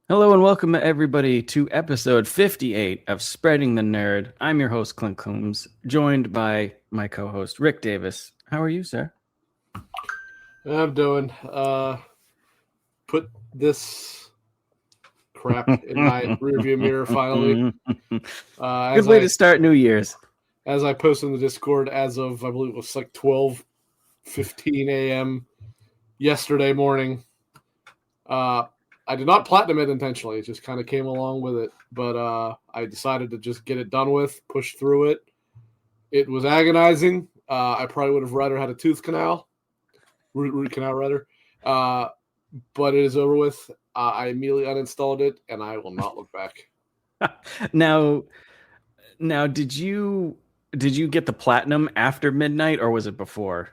Hello and welcome everybody to episode 58 of Spreading the Nerd. I'm your host Clint Coombs, joined by my co-host Rick Davis. How are you, sir? I'm doing. Put this crap in my rearview mirror finally. Good way to start New Year's. As I posted in the Discord, as of I believe it was like 12:15 a.m. yesterday morning. I did not platinum it intentionally; it just kind of came along with it. But I decided to just get it done with, push through it. It was agonizing. I probably would have rather had a tooth canal, root canal rather. But it is over with. I immediately uninstalled it, and I will not look back. Now, did you get the platinum after midnight, or was it before?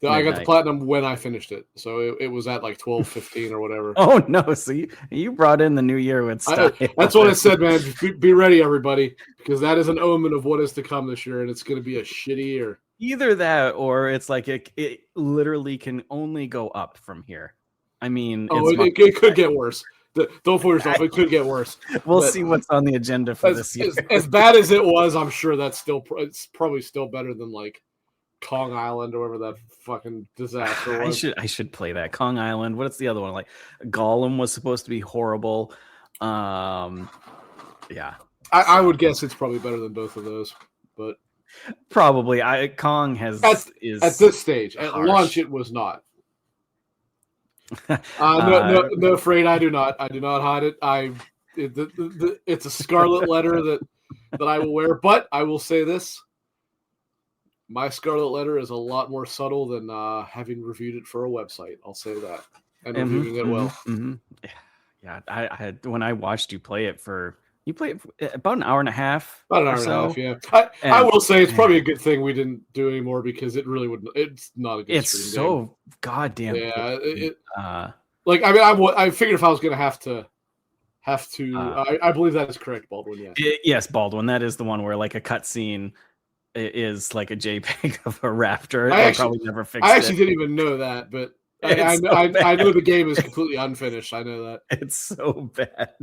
I got the platinum when I finished it, so it was at like 12:15 or whatever. Oh no! So you brought in the new year with style. That's what I said, man. Be ready, everybody, because that is an omen of what is to come this year, and it's going to be a shitty year. Either that, or it's like it literally can only go up from here. I mean, it could get worse. Don't fool yourself. It could get worse. We'll see what's on the agenda for this year. As bad as it was, I'm sure it's probably still better than like Kong Island or whatever that fucking disaster was. I should play that. Kong Island. What's the other one? Like Gollum was supposed to be horrible. Yeah. I would guess it's probably better than both of those, but probably. Kong is at this stage. At launch, it was not. No, afraid I do not. I do not hide it. It's a scarlet letter that I will wear. But I will say this: my scarlet letter is a lot more subtle than having reviewed it for a website. I'll say that, and reviewing it well. Yeah, I had when I watched you play it for. You played about an hour and a half. About an hour and a half, yeah. I will say it's probably a good thing we didn't do anymore because it really wouldn't. It's not a good. It's so game. Goddamn. Yeah. I figured if I was going to have to. I believe that is correct, Baldwin. Yeah. Yes, Baldwin. That is the one where like a cutscene is like a JPEG of a raptor. I probably never fixed it. I actually didn't even know that, but I know the game is completely unfinished. I know that. It's so bad.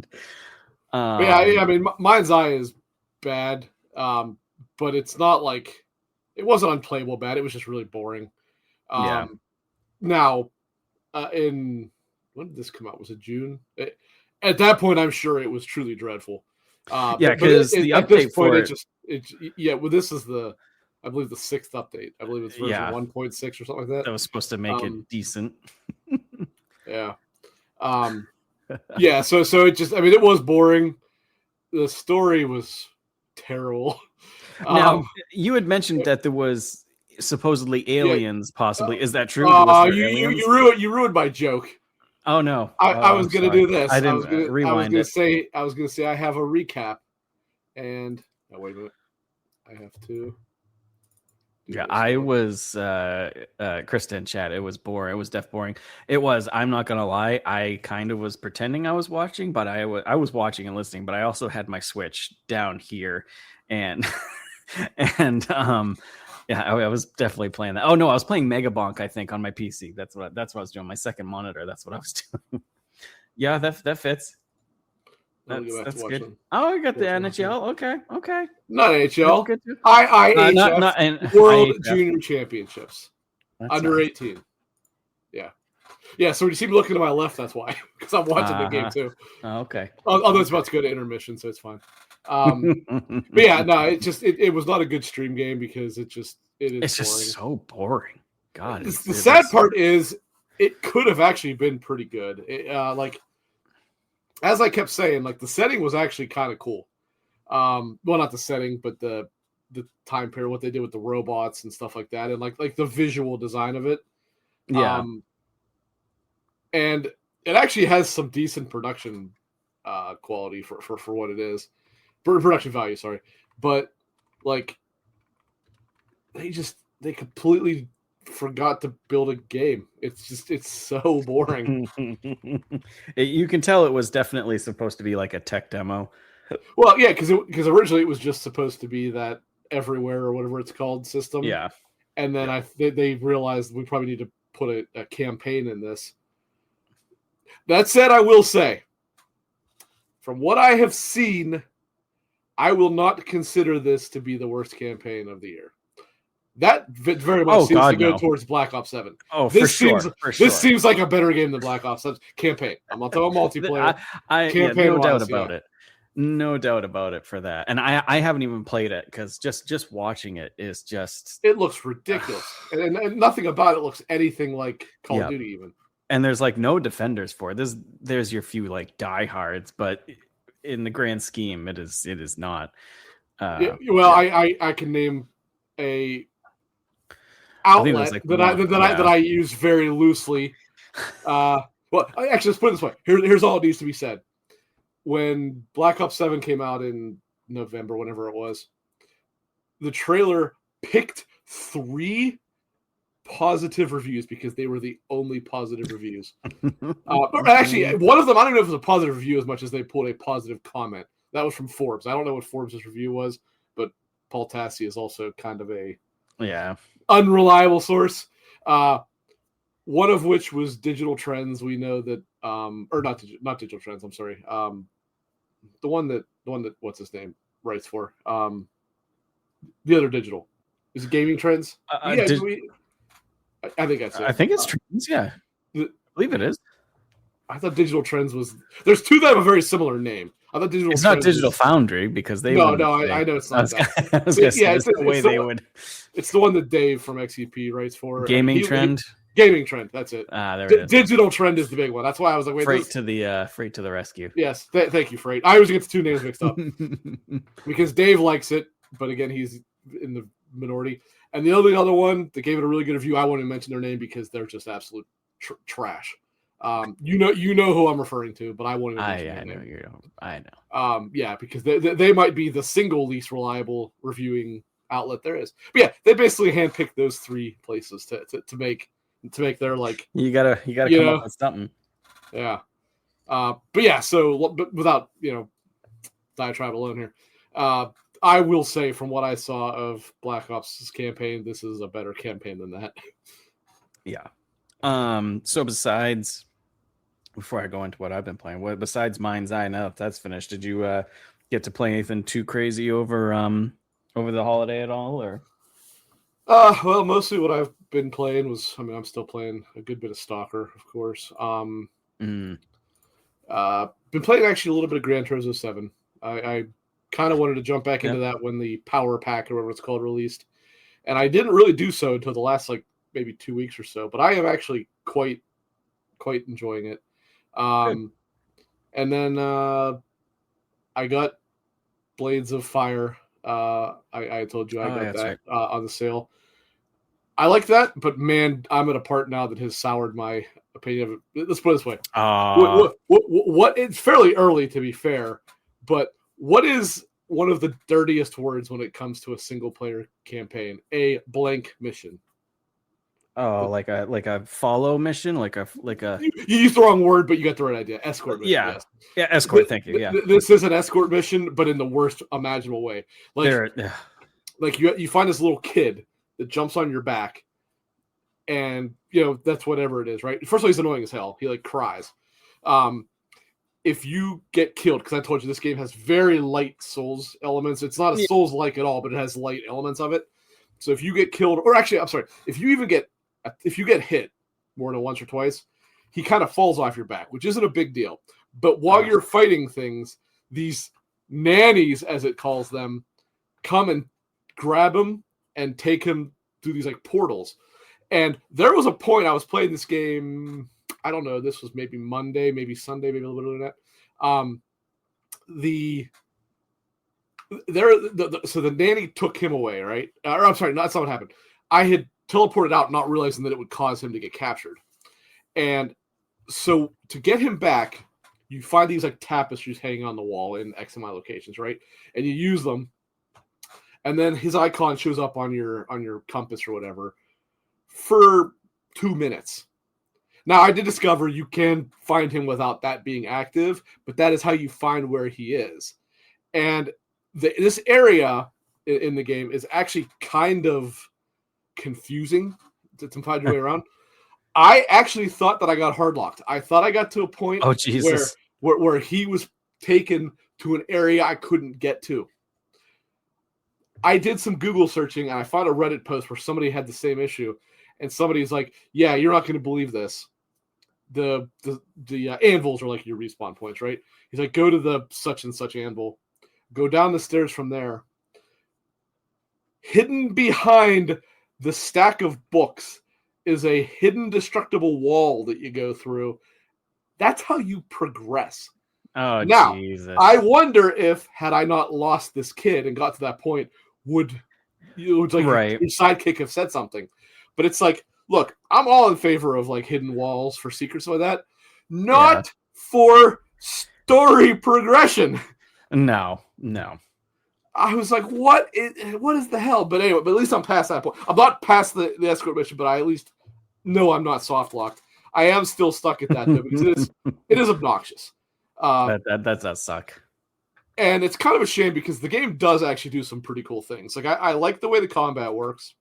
I mean, Mind's Eye is bad, but it's not like it wasn't unplayable bad. It was just really boring. Now, when did this come out? Was it June? At that point, I'm sure it was truly dreadful. Because the update for it, well, this is I believe the 6th update. I believe it's version 1.6 or something like that. That was supposed to make it decent. Yeah. Yeah, so it just, I mean, it was boring. The story was terrible. Now, you had mentioned that there was supposedly aliens, possibly. Is that true? You ruined my joke. Oh no! I was going to do this. I didn't rewind it. I was going to say I have a recap, and wait a minute, I have to. Yeah, I was Krista in chat. It was boring. It was def boring. It was. I'm not gonna lie. I kind of was pretending I was watching, but I was watching and listening. But I also had my Switch down here, and I was definitely playing that. Oh no, I was playing Megabonk. I think on my PC. That's what I was doing. My second monitor. That's what I was doing. Yeah, that fits. That's good. Them. Oh, I got the NHL. Okay. Not NHL. IIHF. Not World Junior Championships. That's under 18. Yeah. So when you see me looking to my left, that's why, because I'm watching the game too. Okay. Although it's about to go to intermission, so it's fine. But yeah, no, it was not a good stream game because it's just boring. Just so boring. God. The sad part is it could have actually been pretty good. As I kept saying, like the setting was actually kind of cool. Well, not the setting, but the time period, what they did with the robots and stuff like that, and like the visual design of it. Yeah. And it actually has some decent production quality for what it is. Production value, sorry. But like they completely forgot to build a game. It's so boring. You can tell it was definitely supposed to be like a tech demo. Well, yeah, because originally it was just supposed to be that everywhere or whatever it's called system. Yeah. And then they realized we probably need to put a campaign in this. That said, I will say from what I have seen, I will not consider this to be the worst campaign of the year. That very much seems to go towards Black Ops 7. Oh, this for sure. This seems like a better game than Black Ops 7 campaign. I'm not talking multiplayer. No doubt about it. No doubt about it for that. And I haven't even played it because just watching it is just... It looks ridiculous. and nothing about it looks anything like Call of Duty even. And there's like no defenders for it. There's your few like diehards, but in the grand scheme, it is not. I can name a outlet that I use very loosely. Let's put it this way. Here's all it needs to be said. When Black Ops 7 came out in November, whenever it was, the trailer picked 3 positive reviews because they were the only positive reviews. Actually, one of them, I don't know if it was a positive review as much as they pulled a positive comment. That was from Forbes. I don't know what Forbes' review was, but Paul Tassi is also kind of a unreliable source. One of which was Digital Trends. We know that, or not Digital Trends. I'm sorry. The one that what's his name writes for. The other Digital is it Gaming Trends. I think that's it. I think it's Trends. Yeah, I believe it is. I thought Digital Trends was. There's 2 that have a very similar name. I thought Digital. It's not Digital Foundry because they. I know it's not that. It's the one that Dave from XEP writes for. Gaming Trend. Gaming Trend. That's it. There it is. Digital Trend is the big one. That's why I was like, wait. Freight to the rescue. Yes, thank you, Freight. I always get the 2 names mixed up because Dave likes it, but again, he's in the minority. And the only other one that gave it a really good review, I won't even mention their name because they're just absolute trash. You know who I'm referring to, but I won't even mention their name. I know. Because they might be the single least reliable reviewing outlet there is. But yeah, they basically handpicked those 3 places to make their like. You gotta come up with something. Yeah. But yeah, so without diatribe alone here, I will say from what I saw of Black Ops' campaign, this is a better campaign than that. Yeah. So besides, before I go into what I've been playing, besides Mind's Eye, now that that's finished, did you get to play anything too crazy over the holiday at all, or? Well, mostly what I've been playing was, I'm still playing a good bit of Stalker, of course. Been playing actually a little bit of Gran Turismo 7. I kind of wanted to jump back into that when the Power Pack or whatever it's called released, and I didn't really do so until the last maybe 2 weeks or so. But I am actually quite enjoying it. And then I got Blades of Fire. I told you I got that on the sale. I like that, but man, I'm at a part now that has soured my opinion of it. Let's put it this way. What it's fairly early to be fair, but what is one of the dirtiest words when it comes to a single player campaign? A blank mission. Oh, like a follow mission, like a. You used the wrong word, but you got the right idea. Escort mission. Yeah, yes. Yeah, escort. Thank you. Yeah, this is an escort mission, but in the worst imaginable way. Like you find this little kid that jumps on your back, and that's whatever it is, right? First of all, he's annoying as hell. He cries. If you get killed, because I told you this game has very light Souls elements. It's not a Souls-like at all, but it has light elements of it. So if you get killed, or actually, I'm sorry, if you get hit more than once or twice, he kind of falls off your back, which isn't a big deal. But while you're fighting things, these nannies, as it calls them, come and grab him and take him through these portals. And there was a point I was playing this game, I don't know, this was maybe Monday, maybe Sunday, maybe a little bit earlier than that. So the nanny took him away, right? Or I'm sorry, that's not what happened. I had teleported out, not realizing that it would cause him to get captured. And so to get him back, you find these tapestries hanging on the wall in X and Y locations, right? And you use them, and then his icon shows up on your compass or whatever for 2 minutes. Now, I did discover you can find him without that being active, but that is how you find where he is. And this area in the game is actually kind of confusing to find your way around. I actually thought that I got hard locked. I thought I got to a point Jesus. where he was taken to an area I couldn't get to. I did some Google searching and I found a Reddit post where somebody had the same issue, and somebody's like, "Yeah, you're not going to believe this. The anvils are like your respawn points, right?" He's like, "Go to the such and such anvil, go down the stairs from there. Hidden behind the stack of books is a hidden destructible wall that you go through. That's how you progress." Oh, Now, Jesus. I wonder if, had I not lost this kid and got to that point, would your sidekick have said something? But it's like, look, I'm all in favor of like hidden walls for secrets like that, not for story progression. No. I was like, what is the hell? But anyway, but at least I'm past that point. I'm not past the escort mission, but I at least know I'm not soft locked. I am still stuck at that though, because it is obnoxious. That does suck. And it's kind of a shame because the game does actually do some pretty cool things. Like I like the way the combat works.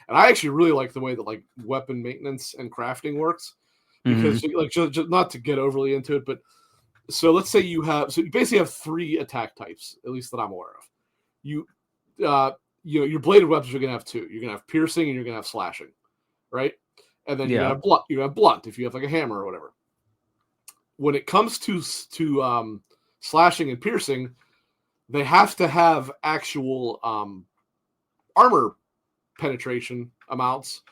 And I actually really like the way that like weapon maintenance and crafting works. Because like just not to get overly into it, but so let's say you basically have 3 attack types, at least that I'm aware of. Your bladed weapons are gonna have 2. You're gonna have piercing and you're gonna have slashing, right? And then you have blunt. You have blunt if you have like a hammer or whatever. When it comes to slashing and piercing, they have to have actual armor penetration amounts,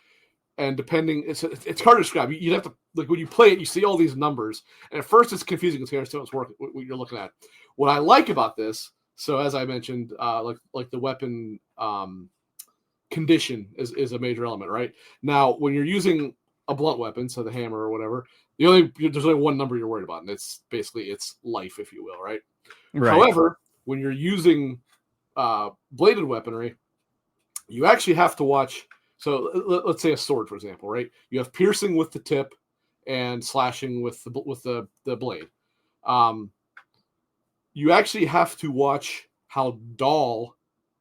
and depending, it's hard to describe. You'd have to, like, when you play it, you see all these numbers, and at first it's confusing because you understand what you're looking at. What I like about this, so as I mentioned, like the weapon condition is a major element, right? Now, when you're using a blunt weapon, so the hammer or whatever, there's only one number you're worried about, and it's basically its life, if you will, right? However, when you're using bladed weaponry, you actually have to watch. So let's say a sword, for example, right? You have piercing with the tip and slashing with the blade. You actually have to watch how dull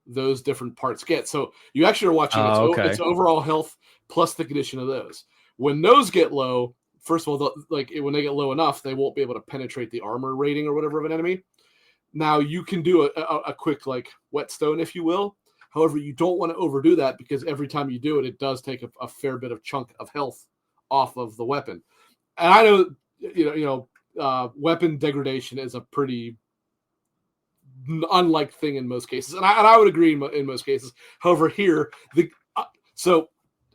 those different parts get. So you actually are watching its overall health plus the condition of those. When those get low, first of all, when they get low enough, they won't be able to penetrate the armor rating or whatever of an enemy. Now you can do a quick like whetstone, if you will. However, you don't want to overdo that because every time you do it, it does take a fair bit of chunk of health off of the weapon. And I know, weapon degradation is a pretty unliked thing in most cases, and I would agree in most cases. However, here so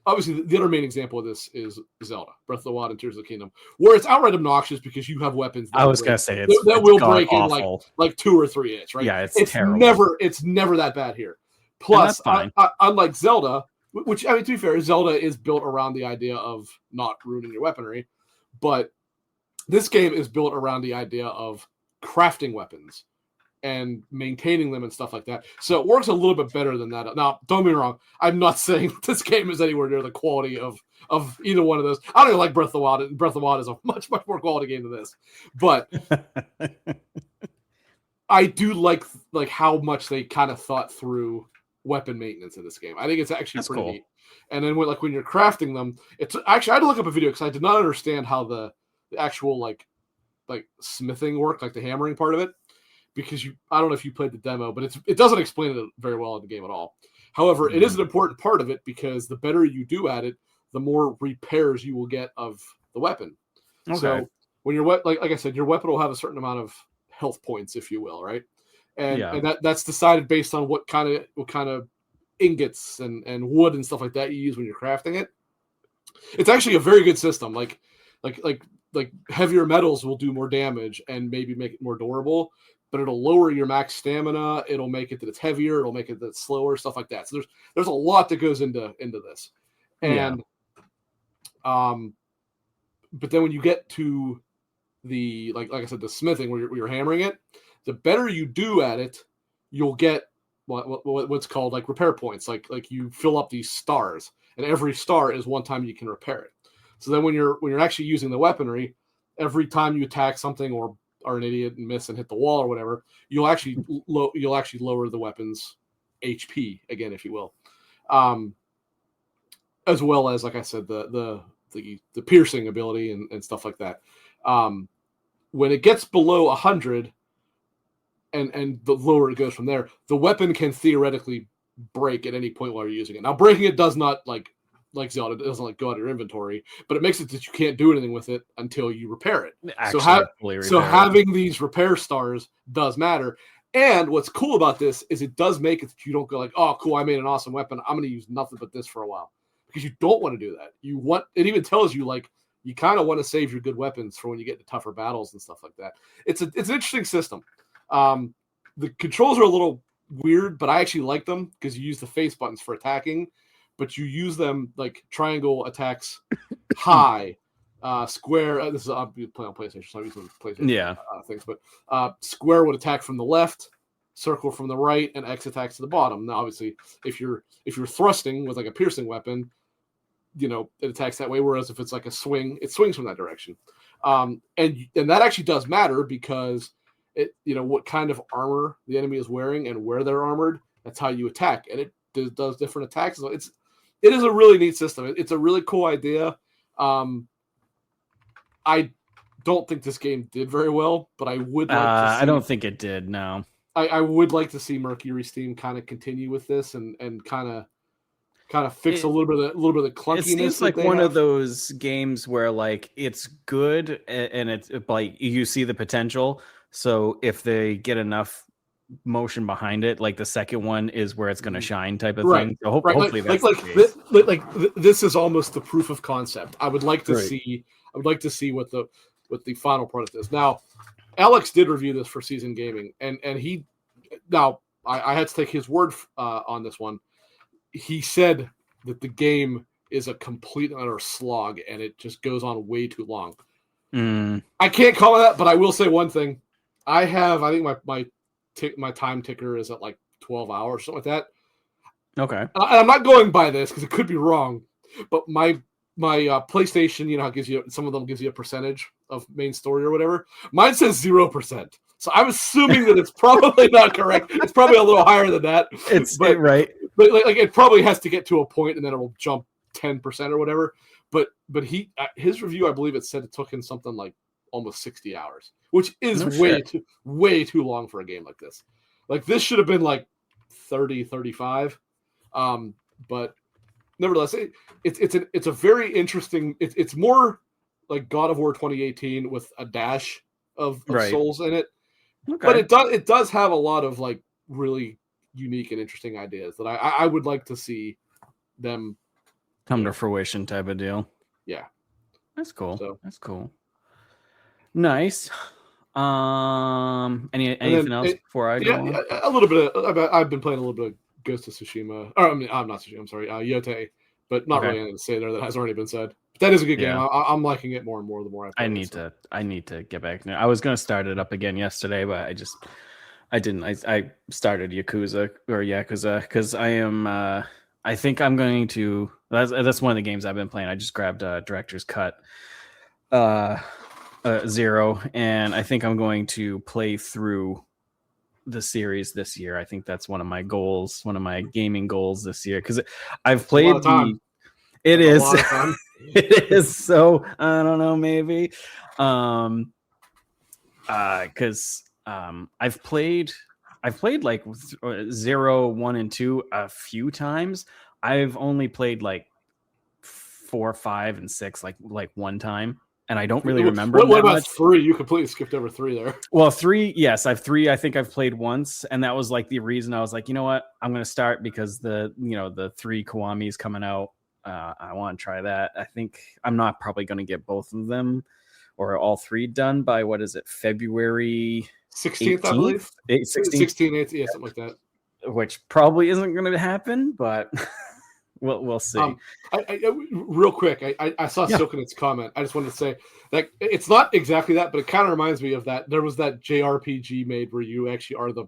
obviously the other main example of this is Zelda Breath of the Wild and Tears of the Kingdom, where it's outright obnoxious because you have weapons that will break awful in like 2 or 3 hits, right? Yeah, it's terrible. It's never that bad here. Plus, unlike Zelda, which, I mean, to be fair, Zelda is built around the idea of not ruining your weaponry, but this game is built around the idea of crafting weapons and maintaining them and stuff like that. So it works a little bit better than that. Now, don't get me wrong. I'm not saying this game is anywhere near the quality of either one of those. I don't even like Breath of the Wild. Breath of the Wild is a much, much more quality game than this. But I do like how much they kind of thought through weapon maintenance in this game. I think it's actually pretty neat. And then when you're crafting them, it's actually, I had to look up a video because I did not understand how the actual like smithing worked, like the hammering part of it. Because I don't know if you played the demo, but it doesn't explain it very well in the game at all. However, it is an important part of it because the better you do at it, the more repairs you will get of the weapon. Okay. So when you're like I said, your weapon will have a certain amount of health points, if you will, right? And that's decided based on what kind of ingots and wood and stuff like that you use when you're crafting it. It's actually a very good system. Like heavier metals will do more damage and maybe make it more durable, but it'll lower your max stamina. It'll make it that it's heavier. It'll make it that it's slower, stuff like that. So there's a lot that goes into this. And but then when you get to the like I said, the smithing where you're hammering it, the better you do at it, you'll get what's called like repair points. Like you fill up these stars, and every star is one time you can repair it. So then when you're actually using the weaponry, every time you attack something or are an idiot and miss and hit the wall or whatever, you'll actually lower the weapon's HP again, if you will, as well as, like I said, the piercing ability and stuff like that. when it gets below 100, and the lower it goes from there, the weapon can theoretically break at any point while you're using it. Now, breaking it does not like Zelda, it doesn't go out of your inventory, but it makes it that you can't do anything with it until you repair it. So having these repair stars does matter. And what's cool about this is it does make it that you don't go like, oh, cool, I made an awesome weapon, I'm going to use nothing but this for a while, because you don't want to do that. It even tells you like you kind of want to save your good weapons for when you get into tougher battles and stuff like that. It's an interesting system. The controls are a little weird, but I actually like them because you use the face buttons for attacking, but you use them like triangle attacks high, square. This is I'll be playing on PlayStation, so I'm using PlayStation things. But square would attack from the left, circle from the right, and X attacks to the bottom. Now, obviously, if you're thrusting with like a piercing weapon, it attacks that way. Whereas if it's like a swing, it swings from that direction. And that actually does matter because what kind of armor the enemy is wearing and where they're armored, that's how you attack. And it does different attacks. So it is a really neat system. It's a really cool idea. I don't think this game did very well, but I would like to see, I don't think it did, no. I would like to see Mercury Steam kind of continue with this and kind of fix a little bit of the clunkiness. It seems like one of those games where like it's good and it's like you see the potential. So if they get enough motion behind it, like the second one is where it's going to shine type of thing. So hopefully that's the case. This is almost the proof of concept. I would like to see. I would like to see what the final product is. Now, Alex did review this for Season Gaming, and he I had to take his word on this one. He said that the game is a complete and utter slog, and it just goes on way too long. I can't call it that, but I will say one thing. I think my time ticker is at like 12 hours, something like that. Okay. And I'm not going by this because it could be wrong, but my PlayStation, gives you, some of them gives you a percentage of main story or whatever. Mine says 0%. So I'm assuming that it's probably not correct. It's probably a little higher than that. Right. But like it probably has to get to a point and then it'll jump 10% or whatever. But his review, I believe it said it took him something like almost 60 hours, which is way too long for a game like this. Like this should have been like 30, 35. But nevertheless, it's a very interesting. It's more like God of War 2018 with a dash of Souls in it. Okay. But it does have a lot of like really unique and interesting ideas that I would like to see them come to fruition type of deal. Yeah, that's cool. That's cool. Nice. Anything else before I go on? A little bit I've been playing a little bit of Ghost of Tsushima. Or I'm not Tsushima. I'm sorry, Yote. But not really anything to say there that has already been said. But that is a good game. I'm liking it more and more the more I play. I need to get back now. I was going to start it up again yesterday, but I didn't. I started Yakuza because I am. I think I'm going to. That's one of the games I've been playing. I just grabbed Director's Cut 0, and I think I'm going to play through the series this year. I think that's one of my goals, one of my gaming goals this year, because I've played it is it is so I don't know, maybe because I've played like 0, 1, and 2 a few times. I've only played like 4, 5, and 6 like one time. And I don't really remember. What about 3? You completely skipped over 3 there. Well, 3, yes, I have 3. I think I've played once, and that was like the reason I was like, you know what, I'm going to start because the 3 Kiwami is coming out. I want to try that. I think I'm not probably going to get both of them or all 3 done by February 16th, I believe. 16th, 18th, yeah, something like that. Which probably isn't going to happen, but. We'll see. Real quick, I saw Silkenit's comment. I just wanted to say that it's not exactly that, but it kind of reminds me of that. There was that JRPG made where you actually are the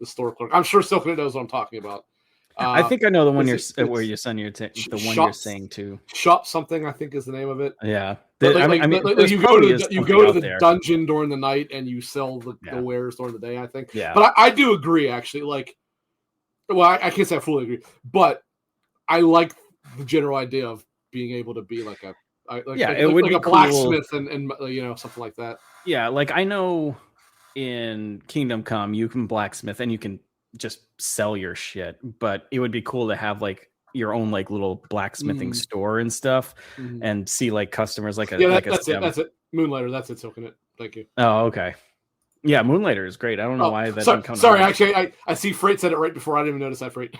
store clerk. I'm sure Silkenit knows what I'm talking about. I think I know the one where you send your the one you're saying too. Shop something, I think, is the name of it. Yeah, you go to the dungeon during the night and you sell the wares during the day. I think. Yeah, but I do agree actually. Like, well, I can't say I fully agree, but I like the general idea of being able to be like a it would be a cool. blacksmith and something like that. Yeah, like I know in Kingdom Come you can blacksmith and you can just sell your shit, but it would be cool to have like your own like little blacksmithing store and stuff, and see like customers like that's it. Moonlighter, that's it. Soaking it. Thank you. Oh, okay. Yeah, Moonlighter is great. I don't know why that didn't come. Sorry, actually, I see Freight said it right before. I didn't even notice that, Freight.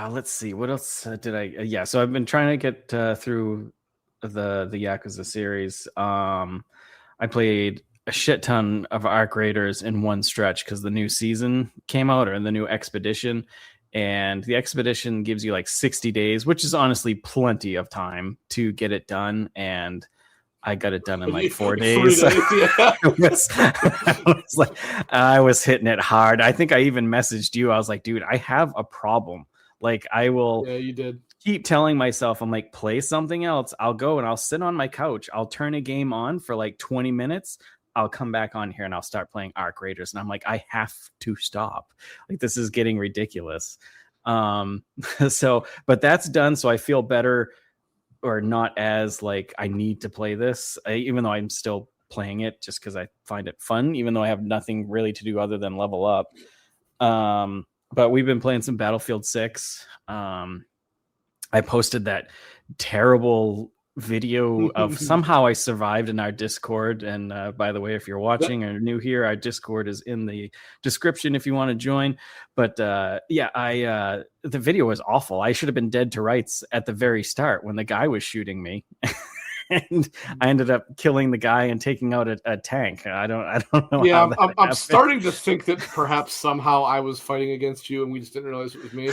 Let's see. What else did I? So I've been trying to get through the Yakuza series. I played a shit ton of Arc Raiders in one stretch because the new season came out, or the new expedition, and the expedition gives you like 60 days, which is honestly plenty of time to get it done. And I got it done in like 4 days. I was hitting it hard. I think I even messaged you. I was like, dude, I have a problem. Like I will you did keep telling myself, I'm like, play something else. I'll go and I'll sit on my couch. I'll turn a game on for like 20 minutes. I'll come back on here and I'll start playing Arc Raiders. And I'm like, I have to stop. Like, this is getting ridiculous. But that's done. So I feel better, or not as like I need to play this, even though I'm still playing it just because I find it fun, even though I have nothing really to do other than level up. But we've been playing some Battlefield 6. I posted that terrible video of somehow I survived in our Discord. And by the way, if you're watching or new here, our Discord is in the description if you want to join. But the video was awful. I should have been dead to rights at the very start when the guy was shooting me. And I ended up killing the guy and taking out a tank. I don't know. Yeah, I'm starting to think that perhaps somehow I was fighting against you and we just didn't realize it was me.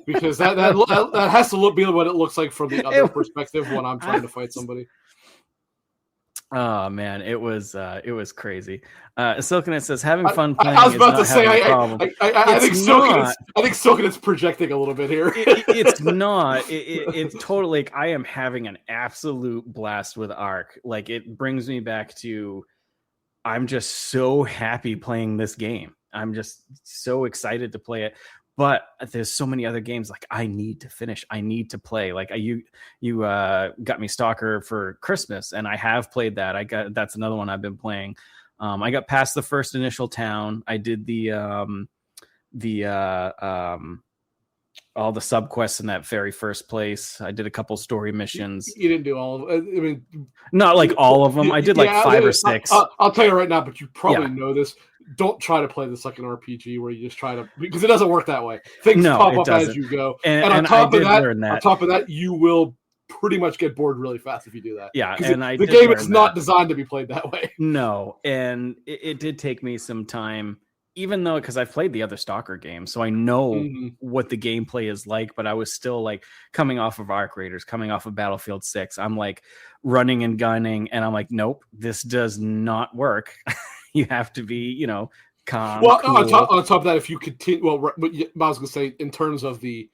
Because that has to be what it looks like from the other perspective when I'm trying to fight somebody. Oh man, it was crazy. Silkenet says having fun playing. I was about to say, I think Silkenet's projecting a little bit here. It's not. It's totally. Like, I am having an absolute blast with Ark. Like, it brings me back to. I'm just so happy playing this game. I'm just so excited to play it. But there's so many other games like I need to finish. I need to play. Like you got me Stalker for Christmas, and I have played that. That's another one I've been playing. I got past the first initial town. I did all the subquests in that very first place. I did a couple story missions. You didn't do all of them. I mean, not like all of them. I did like 5 or 6. I'll tell you right now, but you probably know this. Don't try to play this like an RPG where you just try to, because it doesn't work that way. Things pop up as you go. And on top of that, you will pretty much get bored really fast if you do that. Yeah, the game is not designed to be played that way. No, and it did take me some time, even though, because I've played the other Stalker games, so I know what the gameplay is like, but I was still like coming off of Arc Raiders, coming off of Battlefield 6. I'm like running and gunning, and I'm like, nope, this does not work. You have to be, calm. Well, cool. on top of that, if you continue, I was going to say, in terms of the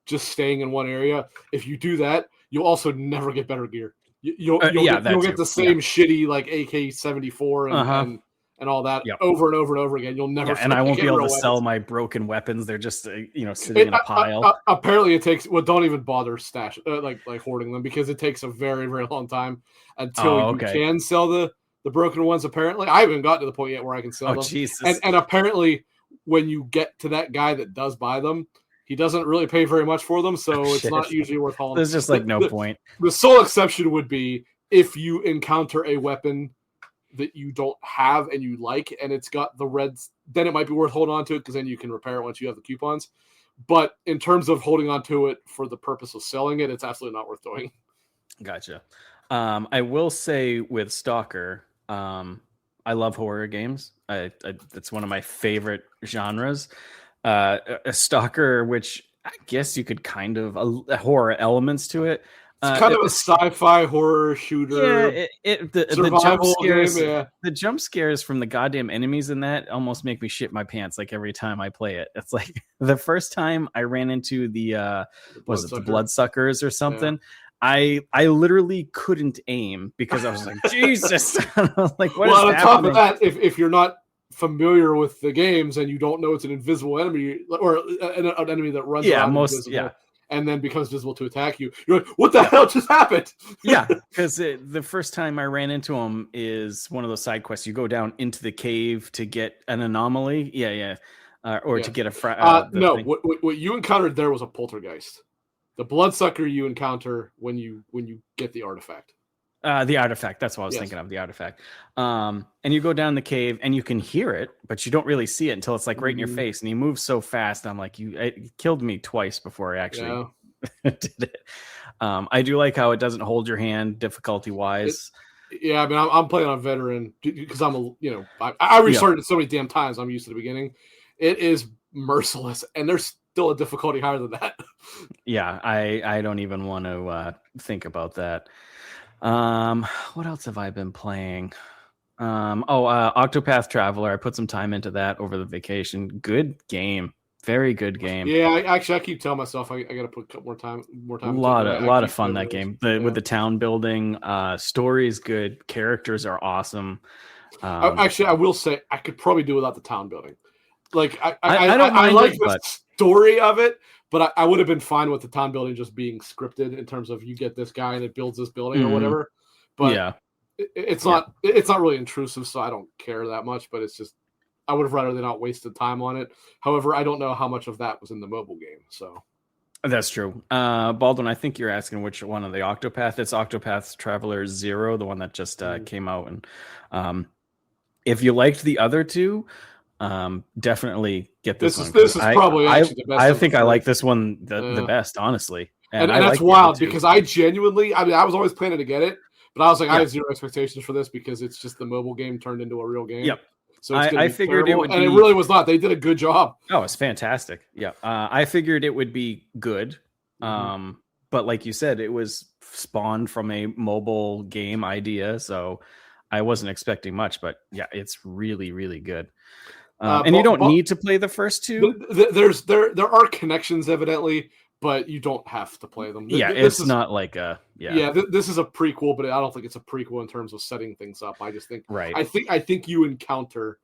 just staying in one area, if you do that, you'll also never get better gear. You'll get the same shitty like AK-74 and all that over and over and over again. You'll never. And I won't be able to sell my broken weapons. They're just sitting in a pile. Apparently, it takes. Well, don't even bother like hoarding them, because it takes a very, very long time until you can sell the broken ones. Apparently, I haven't gotten to the point yet where I can sell them. Jesus. And apparently, when you get to that guy that does buy them, he doesn't really pay very much for them, so it's not usually worth hauling. There's just like no point. The sole exception would be if you encounter a weapon that you don't have and you like, and it's got the reds, then it might be worth holding on to it, because then you can repair it once you have the coupons. But in terms of holding on to it for the purpose of selling it, it's absolutely not worth doing. Gotcha. I will say with Stalker, I love horror games. It's one of my favorite genres. A Stalker, which I guess you could kind of horror elements to it. It's kind of a sci-fi horror shooter. Yeah, the jump scares. Game, the jump scares from the goddamn enemies in that almost make me shit my pants. Like every time I play it, it's like the first time I ran into the bloodsuckers or something. Yeah. I literally couldn't aim because I was like, Jesus. I was like, what is happening? On top of that, if you're not familiar with the games and you don't know it's an invisible enemy or an enemy that runs around invisible, and then becomes visible to attack you. You're like, what the hell just happened? Yeah, because the first time I ran into him is one of those side quests. You go down into the cave to get an anomaly. Yeah. To get a no. What you encountered there was a poltergeist. The bloodsucker you encounter when you get the artifact. The artifact. That's what I was thinking of. The artifact. And you go down the cave and you can hear it, but you don't really see it until it's like right in your face. And you move so fast. I'm like, it killed me twice before I actually did it. I do like how it doesn't hold your hand difficulty wise. I mean, I'm playing on veteran because I restarted it so many damn times. I'm used to the beginning. It is merciless, and there's still a difficulty higher than that. Yeah, I don't even want to think about that. What else have I been playing? Octopath Traveler. I put some time into that over the vacation. Good game. Very good game. Yeah, I keep telling myself I got to put a couple more time. A lot of fun that game. With the town building, story is good. Characters are awesome. I will say I could probably do without the town building. Like I like the story of it, but I would have been fine with the town building just being scripted in terms of you get this guy and it builds this building or whatever. But it's not really intrusive, so I don't care that much. But it's just I would have rather they not wasted time on it. However, I don't know how much of that was in the mobile game. So that's true. Baldwin, I think you're asking which one of the Octopath. It's Octopath Traveler 0, the one that just came out. And if you liked the other two, definitely get this one. This is probably actually the best. I think I like this one the best, honestly. And that's wild because I genuinely, I mean, I was always planning to get it, but I was like, I have zero expectations for this because it's just the mobile game turned into a real game. Yep. So it's I figured terrible, it really was not. They did a good job. Oh, it's fantastic. Yeah. I figured it would be good. But like you said, it was spawned from a mobile game idea. So I wasn't expecting much, but yeah, it's really, really good. And you don't need to play the first two. There are connections evidently, but you don't have to play them. Yeah, it's not like a this is a prequel, but I don't think it's a prequel in terms of setting things up. I just think I think you encounter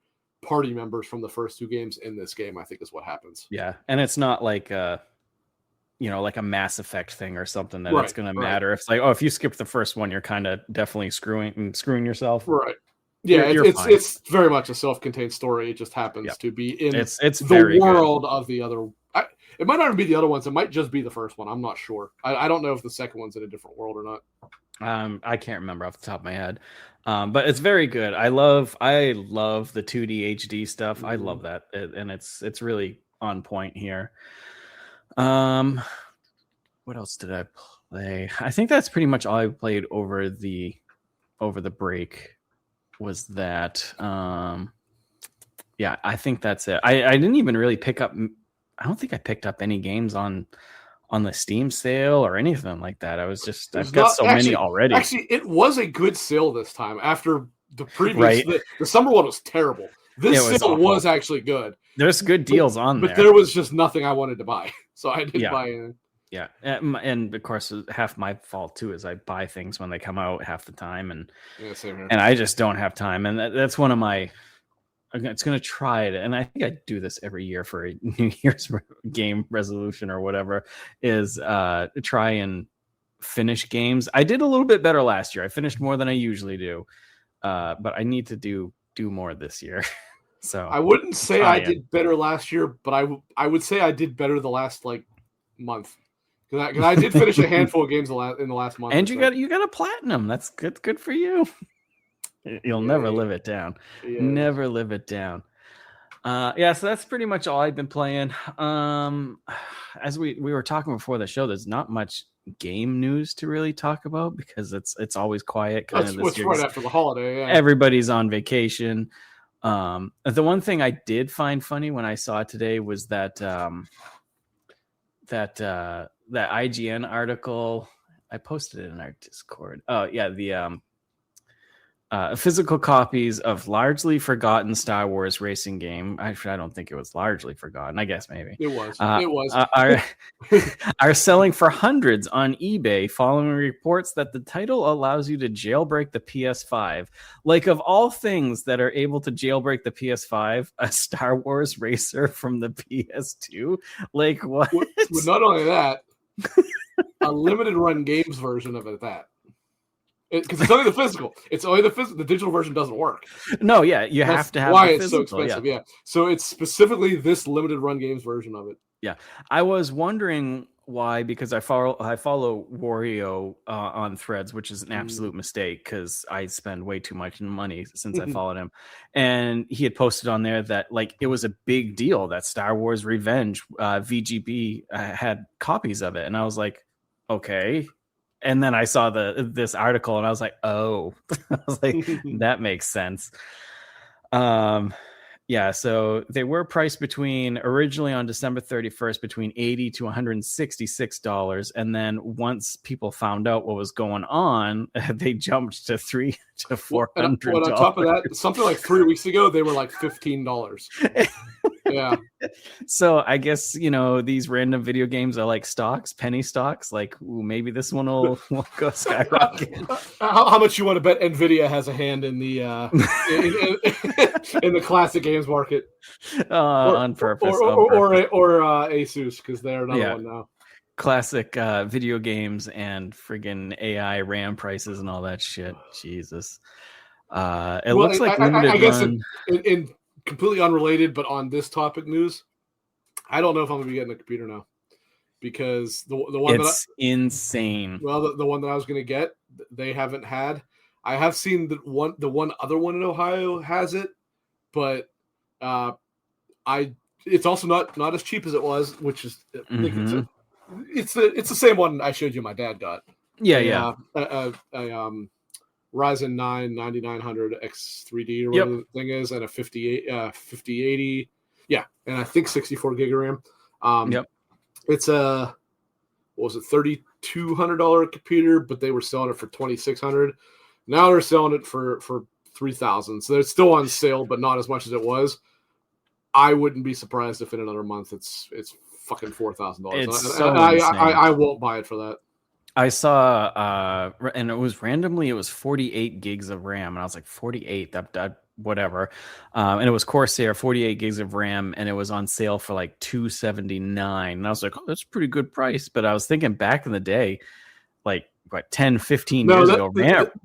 party members from the first two games in this game. I think is what happens. Yeah, and it's not like like a Mass Effect thing or something that it's going to matter. It's like, if you skip the first one, you're kind of definitely screwing yourself. Right. Yeah, it's very much a self-contained story. It just happens to be in it's the world of the other. It might not even be the other ones. It might just be the first one. I'm not sure. I don't know if the second one's in a different world or not. I can't remember off the top of my head. But it's very good. I love the 2D HD stuff. I love that, and it's really on point here. What else did I play? I think that's pretty much all I played over the break. Was that I think that's it. I didn't even really pick up. I don't think I picked up any games on the Steam sale or anything like that. I've got so many already. Actually, it was a good sale this time after the previous. The summer one was terrible. This sale was actually good. There's good deals on there, but there was just nothing I wanted to buy, so I didn't buy anything. Yeah, and of course, half my fault too is I buy things when they come out half the time, and I just don't have time, and that's one of my. It's going to try it, and I think I do this every year for a New Year's game resolution or whatever. Is try and finish games. I did a little bit better last year. I finished more than I usually do, but I need to do more this year. So I wouldn't say I did better last year, but I would say I did better the last month. Because I did finish a handful of games in the last month. And you got a platinum. That's good for you. You'll never live it down. Yeah. Never live it down. So that's pretty much all I've been playing. As we were talking before the show, there's not much game news to really talk about because it's always quiet. That's what's right after the holiday. Yeah. Everybody's on vacation. The one thing I did find funny when I saw it today was that that IGN article. I posted it in our Discord. Oh yeah, the physical copies of largely forgotten Star Wars racing game. Actually, I don't think it was largely forgotten. I guess maybe it was. Are selling for hundreds on eBay following reports that the title allows you to jailbreak the PS5. Like, of all things that are able to jailbreak the PS5, a Star Wars racer from the PS2. Like, what? Not only that, a limited run games version of it at that. Because it's only the physical. It's only the physical. The digital version doesn't work. No, yeah, you have to have why the it's so physical, expensive. Yeah. So it's specifically this limited run games version of it. Yeah, I was wondering why, because I follow Wario on Threads, which is an absolute mistake because I spend way too much money since I followed him, and he had posted on there that like it was a big deal that Star Wars Revenge VGB had copies of it, and I was like, okay. And then I saw this article, and I was like, oh, I was like, that makes sense. Yeah, so they were priced originally on December 31st between $80 to $166, and then once people found out what was going on, they jumped to $300 to $400. Well, on top of that, something like 3 weeks ago, they were like $15. Yeah. So I guess these random video games are like stocks, penny stocks. Like, ooh, maybe this one will go skyrocket. How much you want to bet Nvidia has a hand in the in the classic games market? On purpose, or Asus, because they're another one now. Classic video games and friggin' AI RAM prices and all that shit. Jesus. It looks like limited I guess run. in completely unrelated, but on this topic news, I don't know if I'm gonna be getting a computer now, because the one it's insane. Well, the one that I was gonna get, they haven't had. I have seen the one other one in Ohio has it, but it's also not as cheap as it was, which is it's the same one I showed you my dad got. Yeah. Ryzen 9 9900 X3D or whatever the thing is, and a 5080, and I think 64 gig of RAM. It's a $3,200 computer, but they were selling it for $2,600. Now they're selling it for $3,000. So they're still on sale, but not as much as it was. I wouldn't be surprised if in another month it's fucking $4,000. I won't buy it for that. I saw, and it was 48 gigs of RAM, and I was like, 48, that whatever. And it was Corsair, 48 gigs of RAM, and it was on sale for like $279. And I was like, oh, that's a pretty good price. But I was thinking back in the day, like what, 10, 15 years ago,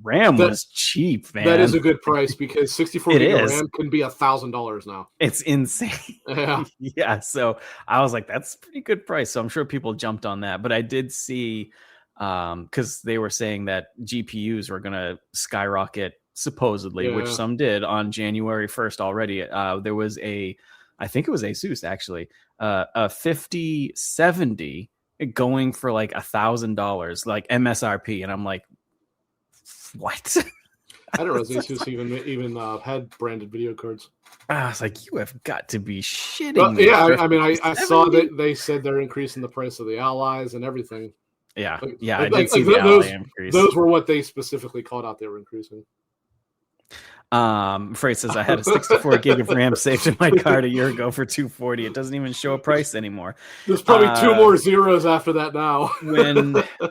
RAM was cheap, man. That is a good price, because 64 gig of RAM can be $1,000 now. It's insane. Yeah. Yeah. So I was like, that's a pretty good price. So I'm sure people jumped on that. But I did see, because they were saying that GPUs were going to skyrocket, supposedly, which some did on January 1st already. There was I think it was Asus actually, a 5070 going for like $1,000, like MSRP, and I'm like, what? I don't know if Asus even had branded video cards. I was like, you have got to be shitting me. Yeah, I mean, I saw that they said they're increasing the price of the allies and everything. Yeah, I did see the ally increase. Those were what they specifically called out they were increasing. Freight says, I had a 64 gig of RAM saved in my card a year ago for $240. It doesn't even show a price anymore. There's probably two more zeros after that now.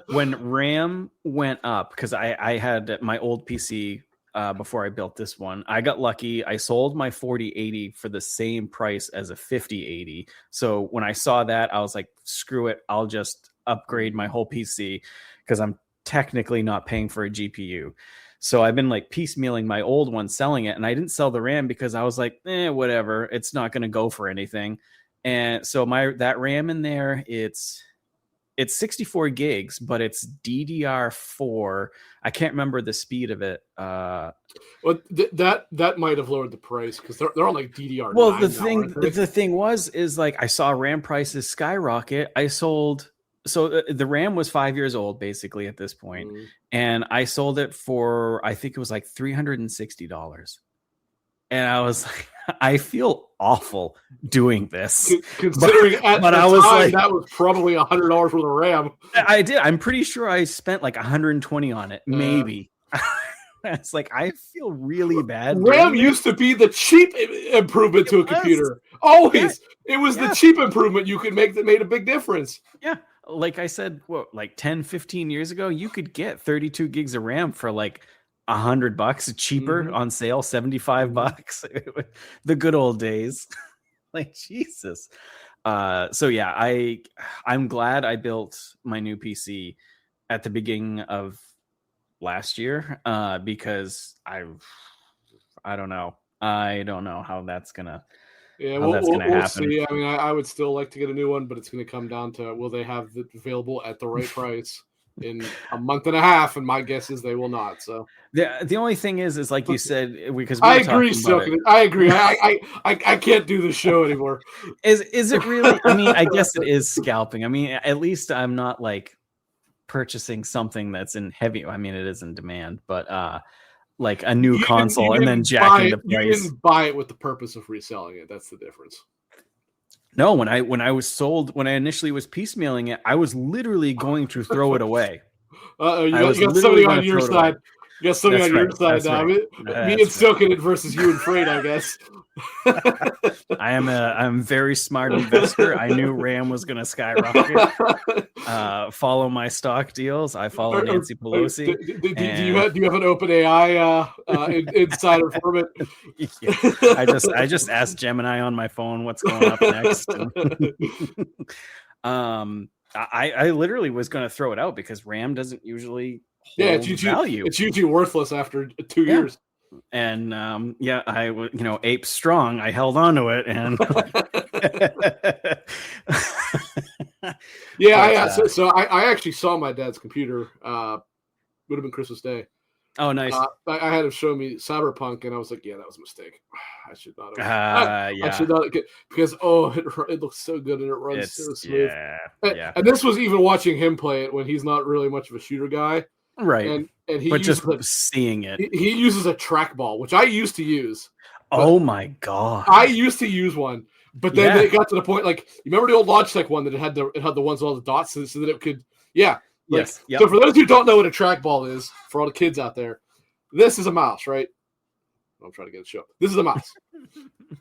when RAM went up, because I had my old PC before I built this one, I got lucky. I sold my 4080 for the same price as a 5080. So when I saw that, I was like, screw it. I'll just upgrade my whole PC, because I'm technically not paying for a GPU. So I've been like piecemealing my old one, selling it, and I didn't sell the RAM because I was like, whatever, it's not going to go for anything. And so that RAM in there, it's 64 gigs, but it's DDR4. I can't remember the speed of it. Well, that might have lowered the price, because they're on like DDR9. Well, the thing is like, I saw RAM prices skyrocket. So the RAM was 5 years old basically at this point, and I sold it for, I think it was like $360. And I was like, I feel awful doing this, considering but I was like, that was probably $100 worth of RAM. I did. I'm pretty sure I spent like 120 on it, maybe. It's like, I feel really bad. RAM used to be the cheap improvement to a computer. Always. Yeah. It was the cheap improvement you could make that made a big difference. Yeah. Like I said, like 10, 15 years ago, you could get 32 gigs of RAM for like $100 cheaper on sale, $75. The good old days. Like, Jesus. So yeah, I'm glad I built my new PC. at the beginning of last year because I don't know. I don't know how that's gonna we'll happen. see. I mean, I would still like to get a new one, but it's going to come down to will they have it available at the right price in a month and a half? And my guess is they will not. So the only thing is like you said, because I agree, Silken. I agree. I can't do this show anymore. Is it really? I mean, I guess it is scalping. I mean, at least I'm not like purchasing something that's in heavy. I mean, it is in demand, but like a new console and then jacking the price. You didn't buy it with the purpose of reselling it. That's the difference. No, when I initially was piecemealing it, I was literally going to throw it away. You got somebody on your side. You got somebody on your side now. Right. Me and Silken versus you and Freight, I guess. I'm a very smart investor. I knew RAM was going to skyrocket. Follow my stock deals. I follow Nancy Pelosi. Do you have an OpenAI insider from it? Yeah. I just asked Gemini on my phone what's going up next. I literally was going to throw it out because RAM doesn't usually hold value. It's usually worthless after 2 years. And ape strong. I held on to it, and So I actually saw my dad's computer. Would have been Christmas Day. Oh, nice. I had him show me Cyberpunk, and I was like, "Yeah, that was a mistake. I should not have. I should not because it looks so good and it runs so smooth. Yeah. And this was even watching him play it when he's not really much of a shooter guy, right? And he just seeing it, he uses a trackball, which I used to use. Oh my god! I used to use one, but then it got to the point like you remember the old Logitech one that it had the ones with all the dots so that it could yes. Yep. So for those who don't know what a trackball is, for all the kids out there, this is a mouse, right? I'm trying to get it show. This is a mouse.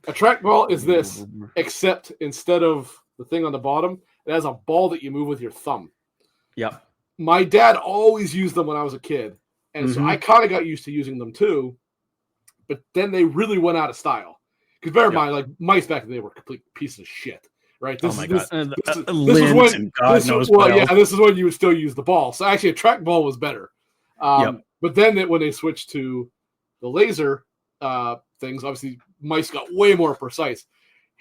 A trackball is this, except instead of the thing on the bottom, it has a ball that you move with your thumb. Yep. My dad always used them when I was a kid, and so I kind of got used to using them too. But then they really went out of style. Because bear in mind, like mice back then, they were complete pieces of shit. Right. This is when you would still use the ball. So actually, a trackball was better. But then when they switched to the laser things, obviously mice got way more precise.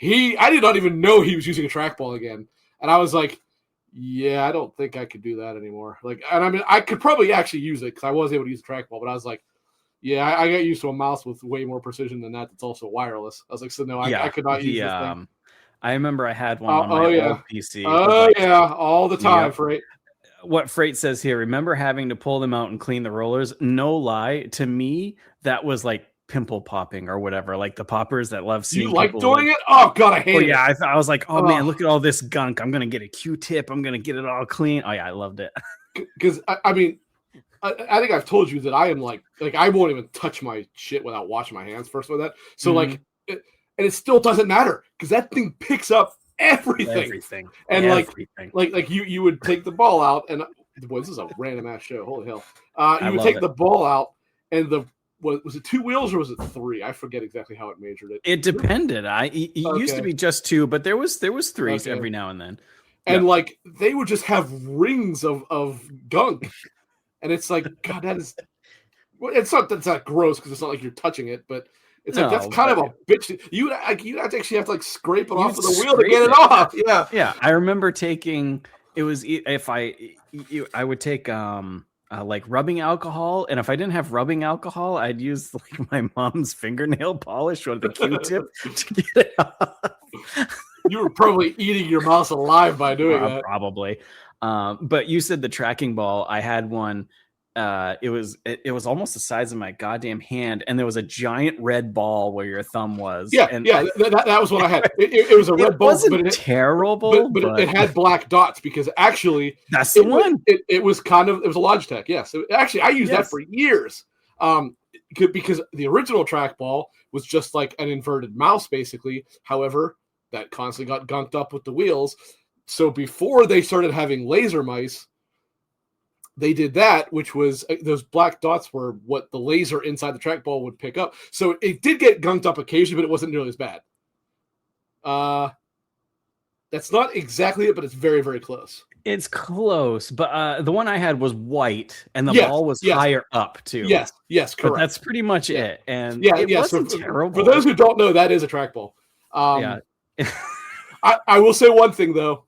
I did not even know he was using a trackball again, and I was like, "Yeah, I don't think I could do that anymore." Like, and I mean, I could probably actually use it because I was able to use a trackball, but I was like, "Yeah, I got used to a mouse with way more precision than that. That's also wireless." I was like, "So no, I could not use this thing." I remember I had one on my old PC. All the time, Freight. What Freight says here, remember having to pull them out and clean the rollers? No lie. To me, that was like pimple popping or whatever, like the poppers that love seeing you like doing it? Oh, God, I hate it. Yeah, I was like, oh, man, look at all this gunk. I'm going to get a Q-tip. I'm going to get it all clean. Oh, yeah, I loved it. Because, I mean, I think I've told you that I am like I won't even touch my shit without washing my hands first with that. So, and it still doesn't matter because that thing picks up everything. And like you would take the ball out, and boy, this is a random ass show. Holy hell! You would take the ball out, and was it 2 wheels or was it 3? I forget exactly how it measured it. It depended. It used to be just 2, but there was 3s every now and then. And like they would just have rings of gunk, and it's like God, that is. Well, it's not that's not gross because it's not like you're touching it, but. It's like that's kind of a bitch. You actually have to like scrape it off of the wheel to get it off. Yeah, yeah. I remember taking it was if I would take like rubbing alcohol, and if I didn't have rubbing alcohol, I'd use like my mom's fingernail polish or the Q-tip to get it off. You were probably eating your mouse alive by doing that. Probably. But you said the tracking ball. I had one. It was almost the size of my goddamn hand, and there was a giant red ball where your thumb was. That was what I had. It was a red ball, but it terrible. But it had black dots because actually that's the one. It was a Logitech. Yes, actually I used that for years. Because the original trackball was just like an inverted mouse, basically. However, that constantly got gunked up with the wheels. So before they started having laser mice. They did that, which was those black dots were what the laser inside the trackball would pick up. So it did get gunked up occasionally, but it wasn't nearly as bad. That's not exactly it, but it's very, very close. It's close, but the one I had was white, and the Yes, ball was yes. higher up too. Yes, But correct. that's pretty much Yeah. it, and Yeah, it yeah. wasn't So terrible. for those who don't know, that is a trackball. Yeah. I will say one thing though.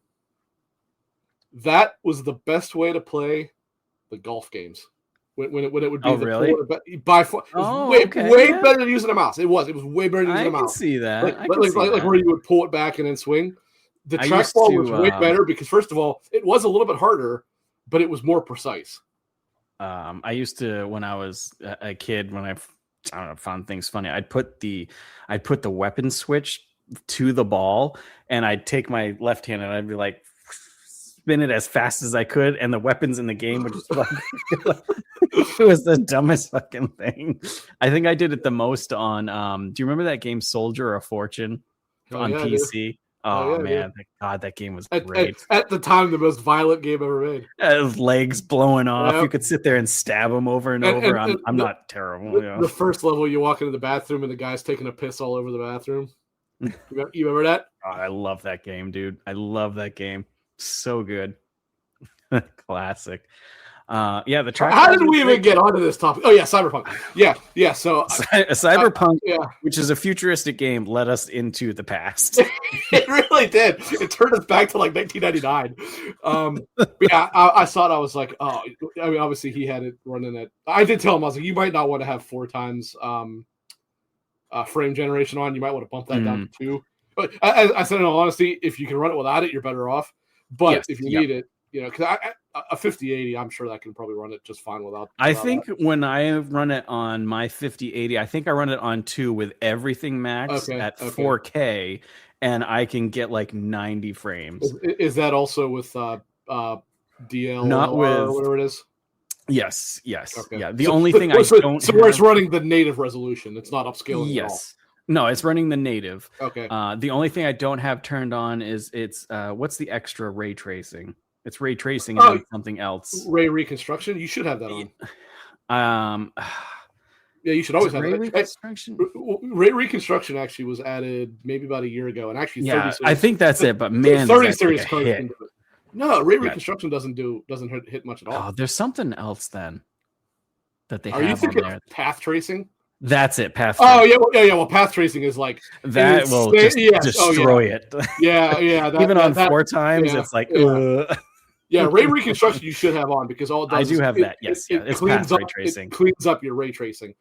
That was the best way to play the golf games. When it would be Oh, the really? by far, it was way better than using a mouse. It was way better than using I a can mouse. see that. Like where you would pull it back and then swing. The trackball was way better because first of all, it was a little bit harder, but it was more precise. I used to, when I was a kid, when I don't know, found things funny, I'd put the weapon switch to the ball, and I'd take my left hand and I'd be like, spin it as fast as I could, and the weapons in the game would just like it was the dumbest fucking thing. I think I did it the most on do you remember that game Soldier of Fortune on PC? Oh man, God, that game was great. At the time, the most violent game ever made. His legs blowing off. Yep. You could sit there and stab him over and over. I'm not terrible. The first level, you walk into the bathroom and the guy's taking a piss all over the bathroom. You remember that? Oh, I love that game, dude. I love that game. So good. Classic. Yeah, the track. How did we even get onto this topic? Oh yeah, Cyberpunk. Yeah. So Cyberpunk, which is a futuristic game, led us into the past. It really did. It turned us back to like 1999. Yeah, I saw it. I was like, oh, I mean, obviously he had it running at. I did tell him I was like, you might not want to have 4 times frame generation on. You might want to bump that down to 2. But I said in all honesty, if you can run it without it, you're better off. But if you need it, because a 5080, I'm sure that can probably run it just fine without. I think when I run it on my 5080, I think I run it on 2 with everything maxed at 4K, and I can get like 90 frames. Is that also with DL? Not with or whatever it is. Yes. Okay. Yeah. The only thing I don't. So where it's running the native resolution, it's not upscaling. Yes. No, it's running the native. Okay. The only thing I don't have turned on is it's what's the extra ray tracing? It's ray tracing and something else. Ray reconstruction. You should have that on. Yeah, you should always have ray reconstruction. Ray reconstruction actually was added maybe about a year ago, and actually, 30 series, I think that's it. But man, 30 series cards can do it. No, ray reconstruction doesn't hit much at all. Oh, there's something else then that they have. Are you thinking of path tracing? That's it, path. Oh yeah. Well, path tracing is like that will just destroy it. Yeah. Even on 4 times, it's like. Yeah, ray reconstruction you should have on because all it does. I do have that. Yes, it's path ray tracing. It cleans up your ray tracing.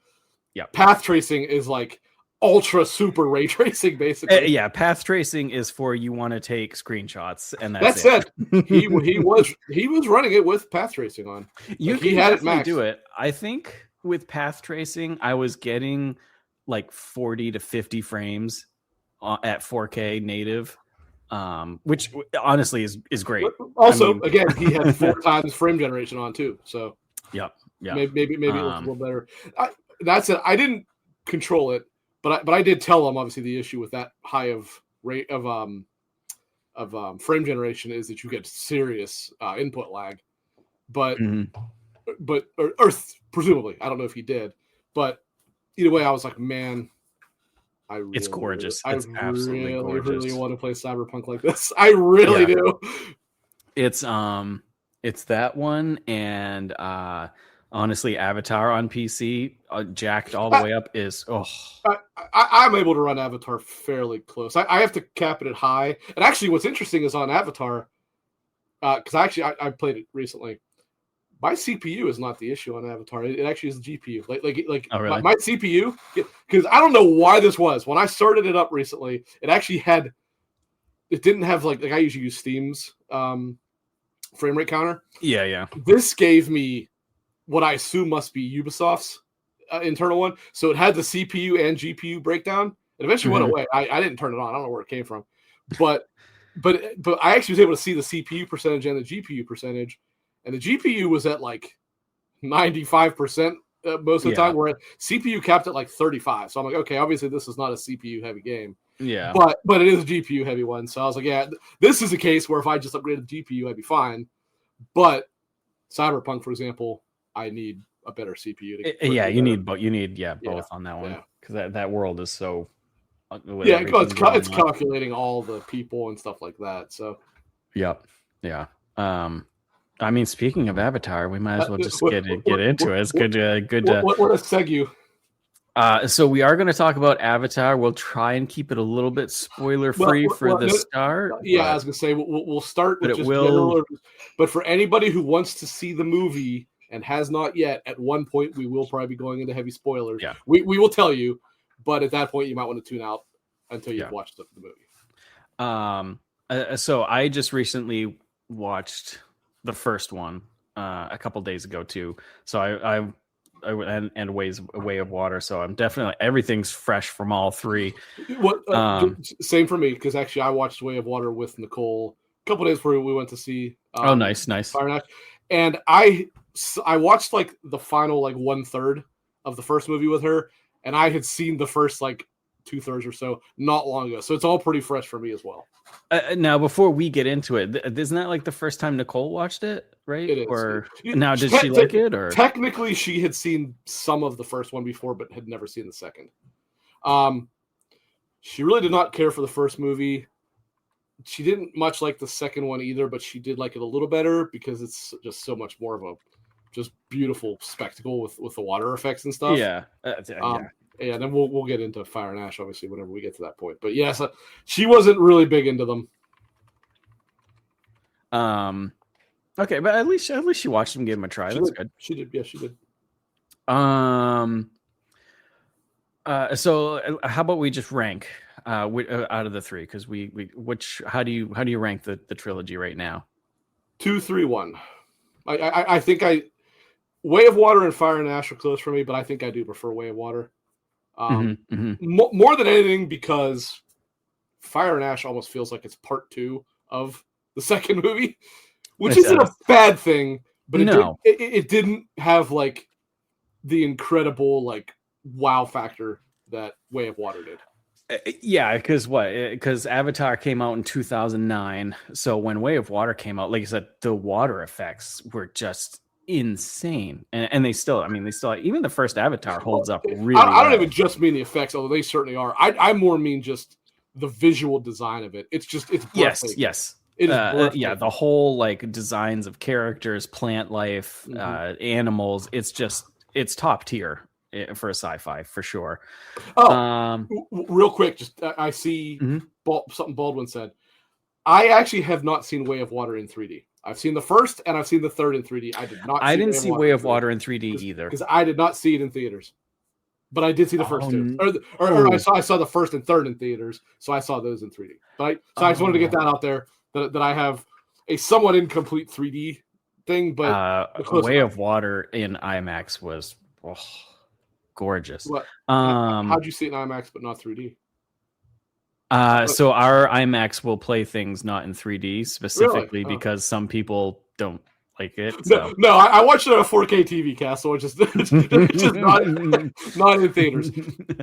Yeah, path tracing is like ultra super ray tracing, basically. Yeah, path tracing is for you want to take screenshots, and that's it. he was running it with path tracing on. He had it maxed. Do it. I think with path tracing, I was getting like 40 to 50 frames at 4K native. Which honestly is great. Also, again, he had 4 times frame generation on too, so yeah. Maybe it looks a little better. That's it. I didn't control it, but I did tell him obviously the issue with that high of rate of frame generation is that you get serious input lag. But presumably, I don't know if he did, but either way, I was like, man. It's gorgeous. It's absolutely gorgeous. I really want to play Cyberpunk like this. I really do. It's that one and honestly, Avatar on PC jacked all the way up is I'm able to run Avatar fairly close. I have to cap it at high. And actually, what's interesting is on Avatar, because I played it recently. My CPU is not the issue on Avatar. It actually is the GPU. Like really? my CPU, because I don't know why this was. When I started it up recently, it didn't have like I usually use Steam's frame rate counter. Yeah. This gave me what I assume must be Ubisoft's internal one. So it had the CPU and GPU breakdown. It eventually went away. I didn't turn it on. I don't know where it came from, but I actually was able to see the CPU percentage and the GPU percentage. And the GPU was at like 95% most of the time, where CPU capped at like 35. So I'm like, okay, obviously this is not a CPU heavy game. Yeah. But it is a GPU heavy one. So I was like, yeah, this is a case where if I just upgraded the GPU, I'd be fine. But Cyberpunk, for example, I need a better CPU. You need both. You need both on that one because that world is so with Yeah, everything it's going on. calculating all the people and stuff like that. So, Yep. Yeah. I mean, speaking of Avatar, we might as well just what, get into it. It's good. what a segue. So we are going to talk about Avatar. We'll try and keep it a little bit spoiler free for the No, start. yeah, I was gonna say we'll start with but it just will- general. But for anybody who wants to see the movie and has not yet, at one point we will probably be going into heavy spoilers. Yeah. We will tell you, but at that point you might want to tune out until you've Yeah. watched the movie. So I just recently watched the first one a couple days ago too. So I and Way of Water. So I'm definitely, everything's fresh from all three. Same for me, because actually I watched Way of Water with Nicole a couple days before we went to see. Nice. Fire and Ash. And I watched like the final like 1/3 of the first movie with her, and I had seen the first like 2/3 or so not long ago, so it's all pretty fresh for me as well. Now, before we get into it, isn't that like the first time Nicole watched it, right? It is. Or now, did she like it? Or technically, she had seen some of the first one before, but had never seen the second. She really did not care for the first movie. She didn't much like the second one either, but she did like it a little better because it's just so much more of a just beautiful spectacle with the water effects and stuff. Yeah. Yeah, then we'll get into Fire and Ash, obviously, whenever we get to that point. But yes, she wasn't really big into them. Okay, but at least she watched them, gave them a try. That's good. She did. Yeah, she did. So how about we just rank out of the three? Because how do you rank the trilogy right now? 2, 3, 1. I think Way of Water and Fire and Ash are close for me, but I think I do prefer Way of Water. More than anything, because Fire and Ash almost feels like it's part 2 of the second movie, which isn't a bad thing, but it didn't have like the incredible like wow factor that Way of Water did. Yeah, because Avatar came out in 2009. So when Way of Water came out, like I said, the water effects were just insane, and they still even the first Avatar holds up really I don't even just mean the effects, although they certainly are. I more mean just the visual design of it. It's breathtaking. Yes. It is the whole like designs of characters, plant life, animals. It's top tier for a sci-fi for sure. Real quick, just I see something Baldwin said. I actually have not seen Way of Water in 3D. I've seen the first and I've seen the third in 3D. I didn't see Way of Water in 3D either, because I did not see it in theaters. But I did see the first two, or I saw the first and third in theaters, so I saw those in 3D. I just wanted to get that out there that I have a somewhat incomplete 3D thing, but Way of Water in IMAX was gorgeous. How'd you see it in IMAX but not 3D? So our IMAX will play things not in 3D specifically because some people don't like it. So. No, I watched it on a 4K TV cast, so it's just not in theaters.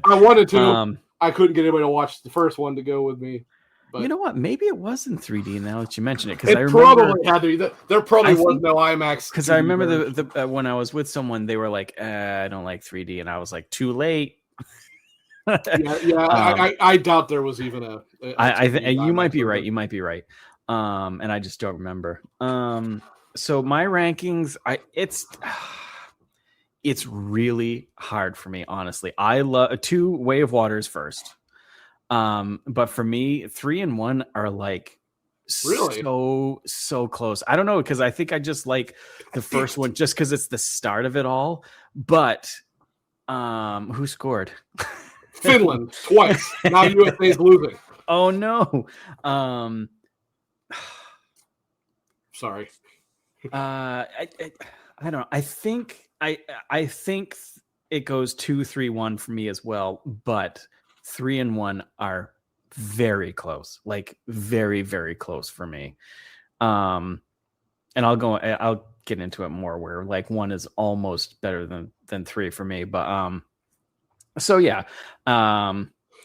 I wanted to. I couldn't get anybody to watch the first one to go with me. But you know what? Maybe it was in 3D now that you mention it, because I remember probably had to be. There probably was no IMAX. Because I remember the when I was with someone, they were like, "I don't like 3D," and I was like, "Too late." I doubt there was even a. You might be right. You might be right. And I just don't remember. So my rankings, it's really hard for me, honestly. I love 2 Way of Waters first. But for me, 3 and 1 are like really so close. I don't know, because I think I just like the first one just because it's the start of it all. But who scored? Finland twice. Now USA's losing. Oh no. Sorry. I don't know. I think it goes 2, 3, 1 for me as well, but 3 and 1 are very close, like very, very close for me. And I'll get into it more where like 1 is almost better than 3 for me, but so yeah.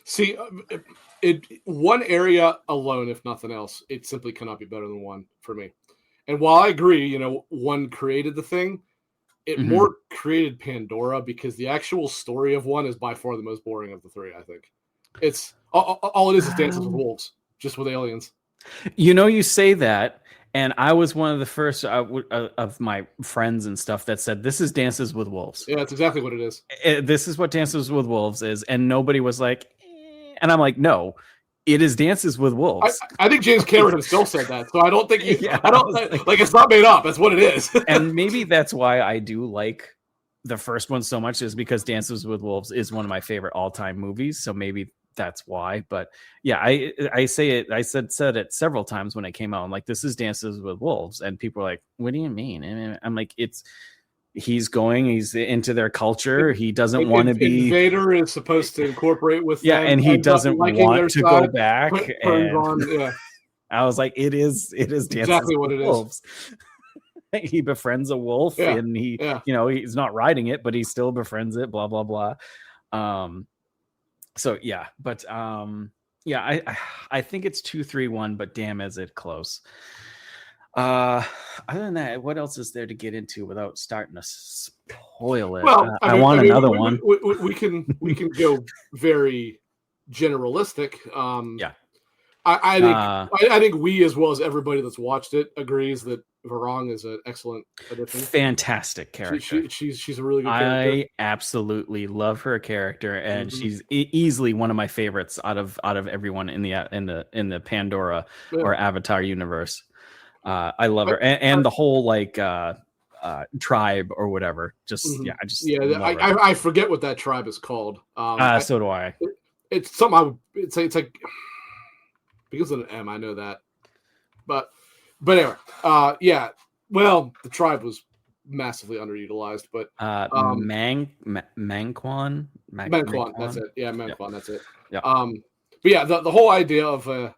See, one area alone, if nothing else, it simply cannot be better than 1 for me. And while I agree, 1 created the thing, it more created Pandora, because the actual story of 1 is by far the most boring of the 3, I think. It's All it is Dances with Wolves, just with aliens. You say that, and I was one of the first of my friends and stuff that said this is Dances with Wolves. Yeah, that's exactly what it is. This is what Dances with Wolves is, and nobody was like, and I'm like, no, it is Dances with Wolves. I think James Cameron himself said that, so I don't think I don't like it's not made up. That's what it is. And maybe that's why I do like the first one so much, is because Dances with Wolves is one of my favorite all-time movies. So maybe that's why. But yeah, I say it. I said it several times when it came out. I'm like, this is Dances with Wolves, and people are like, what do you mean? And I'm like, he's into their culture. He doesn't want to be. Vader is supposed to incorporate with them, and he doesn't want to go back. Yeah. I was like, it is Dances exactly what with it Wolves. He befriends a wolf, and he's not riding it, but he still befriends it. Blah blah blah. So yeah, but I think it's 2-3-1, but damn, is it close. Other than that, what else is there to get into without starting to spoil it? Well, I want another one. We can go very generalistic. I think we, as well as everybody that's watched it, agrees that Varong is an excellent addition. Fantastic character. She's a really good character. I absolutely love her character, and she's easily one of my favorites out of everyone in the Pandora or Avatar universe. I love her, and the whole tribe or whatever. I forget what that tribe is called. So do I. It's something. It's like because of an M. I know that, but anyway, yeah. Well, the tribe was massively underutilized, but Manquan. That's it. Yeah, Manquan. Yep. That's it. Yeah. But yeah, the whole idea of a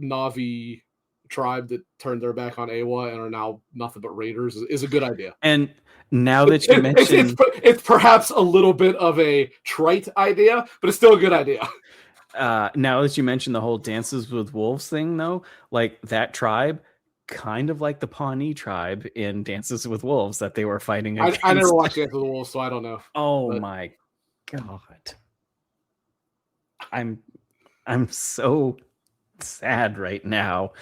Na'vi tribe that turned their back on Awa and are now nothing but raiders is a good idea. And now that you mentioned, it's perhaps a little bit of a trite idea, but it's still a good idea. Now that you mentioned the whole Dances with Wolves thing, though, like that tribe, kind of like the Pawnee tribe in Dances with Wolves that they were fighting against. I never watched Dances with Wolves, so I don't know. Oh my god, I'm so sad right now.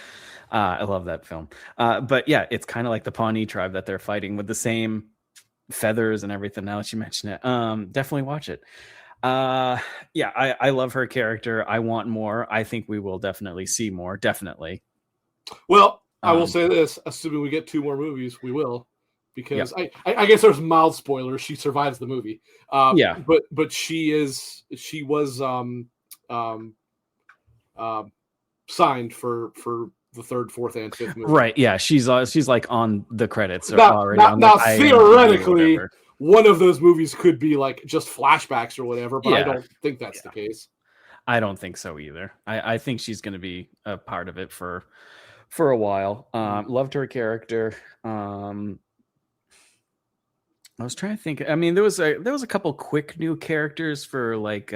I love that film. But yeah, it's kind of like the Pawnee tribe that they're fighting with the same feathers and everything. Now that you mention it, definitely watch it. I love her character. I want more. I think we will definitely see more. Definitely. Well, I will say this: assuming we get 2 more movies, we will, because I guess there's mild spoilers. She survives the movie. But she was signed for the 3rd, 4th, and 5th movie. Right. Yeah. She's like on the credits already. Now theoretically, one of those movies could be like just flashbacks or whatever, but I don't think that's the case. I don't think so either. I think she's going to be a part of it for a while. Loved her character. I was trying to think. I mean, there was a couple quick new characters for like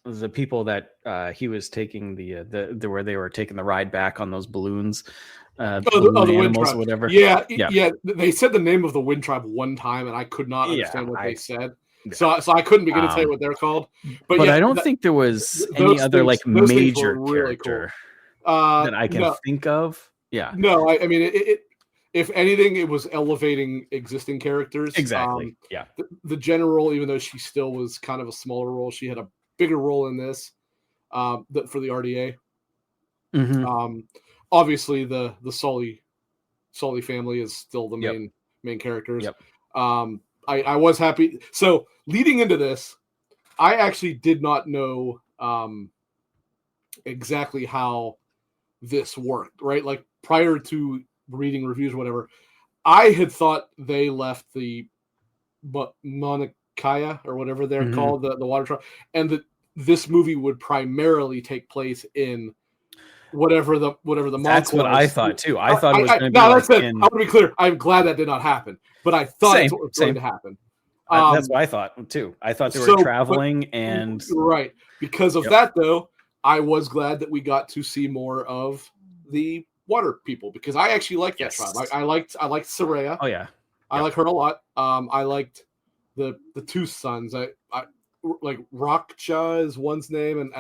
the people that he was taking the where they were taking the ride back on those balloons. The Wind Tribe, or whatever. Yeah. They said the name of the Wind Tribe one time, and I could not understand what they said. So I couldn't begin to tell you what they're called. But I don't think there was any other like major really character that I can think of. Yeah. No, I mean it. If anything, it was elevating existing characters. Exactly. The general, even though she still was kind of a smaller role, she had a bigger role in this for the RDA. Mm-hmm. Obviously, the Sully family is still the main characters. Yep. I was happy. So leading into this, I actually did not know exactly how this worked. Right, like prior to reading reviews or whatever, I had thought they left the Mauna Kea or whatever they're called, the water tribe, and that this movie would primarily take place in whatever the That's what I thought too. I thought it was going to be. I want to be clear. I'm glad that did not happen, but I thought that's what was going to happen. That's what I thought too. I thought they were traveling and right because of that though. I was glad that we got to see more of the water people because I actually liked that tribe. I liked Soraya. Oh yeah, I like her a lot. I liked the 2 sons. like Rakcha is one's name, and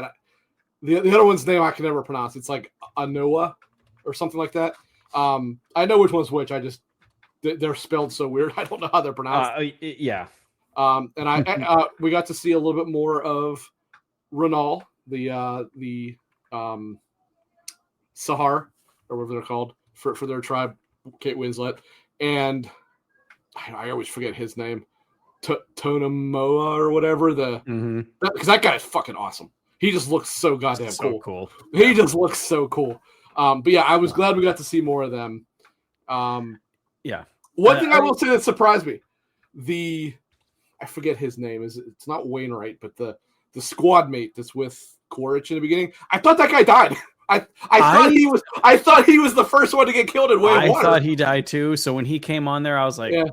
the other one's name I can never pronounce. It's like Anoa or something like that. I know which one's which. I just they're spelled so weird. I don't know how they're pronounced. Yeah. And we got to see a little bit more of Renal, the Sahar, or whatever they're called for their tribe, Kate Winslet, and I always forget his name, Tonamoa or whatever. Because that guy is fucking awesome. He just looks so goddamn cool. He just looks so cool. But yeah, I was glad we got to see more of them. Yeah. One thing I will say that surprised me, I forget his name. It's not Wainwright, but the squad mate that's with Quaritch in the beginning. I thought that guy died. I thought he was the first one to get killed in Way of Water. I thought he died too. So when he came on there, I was like, okay,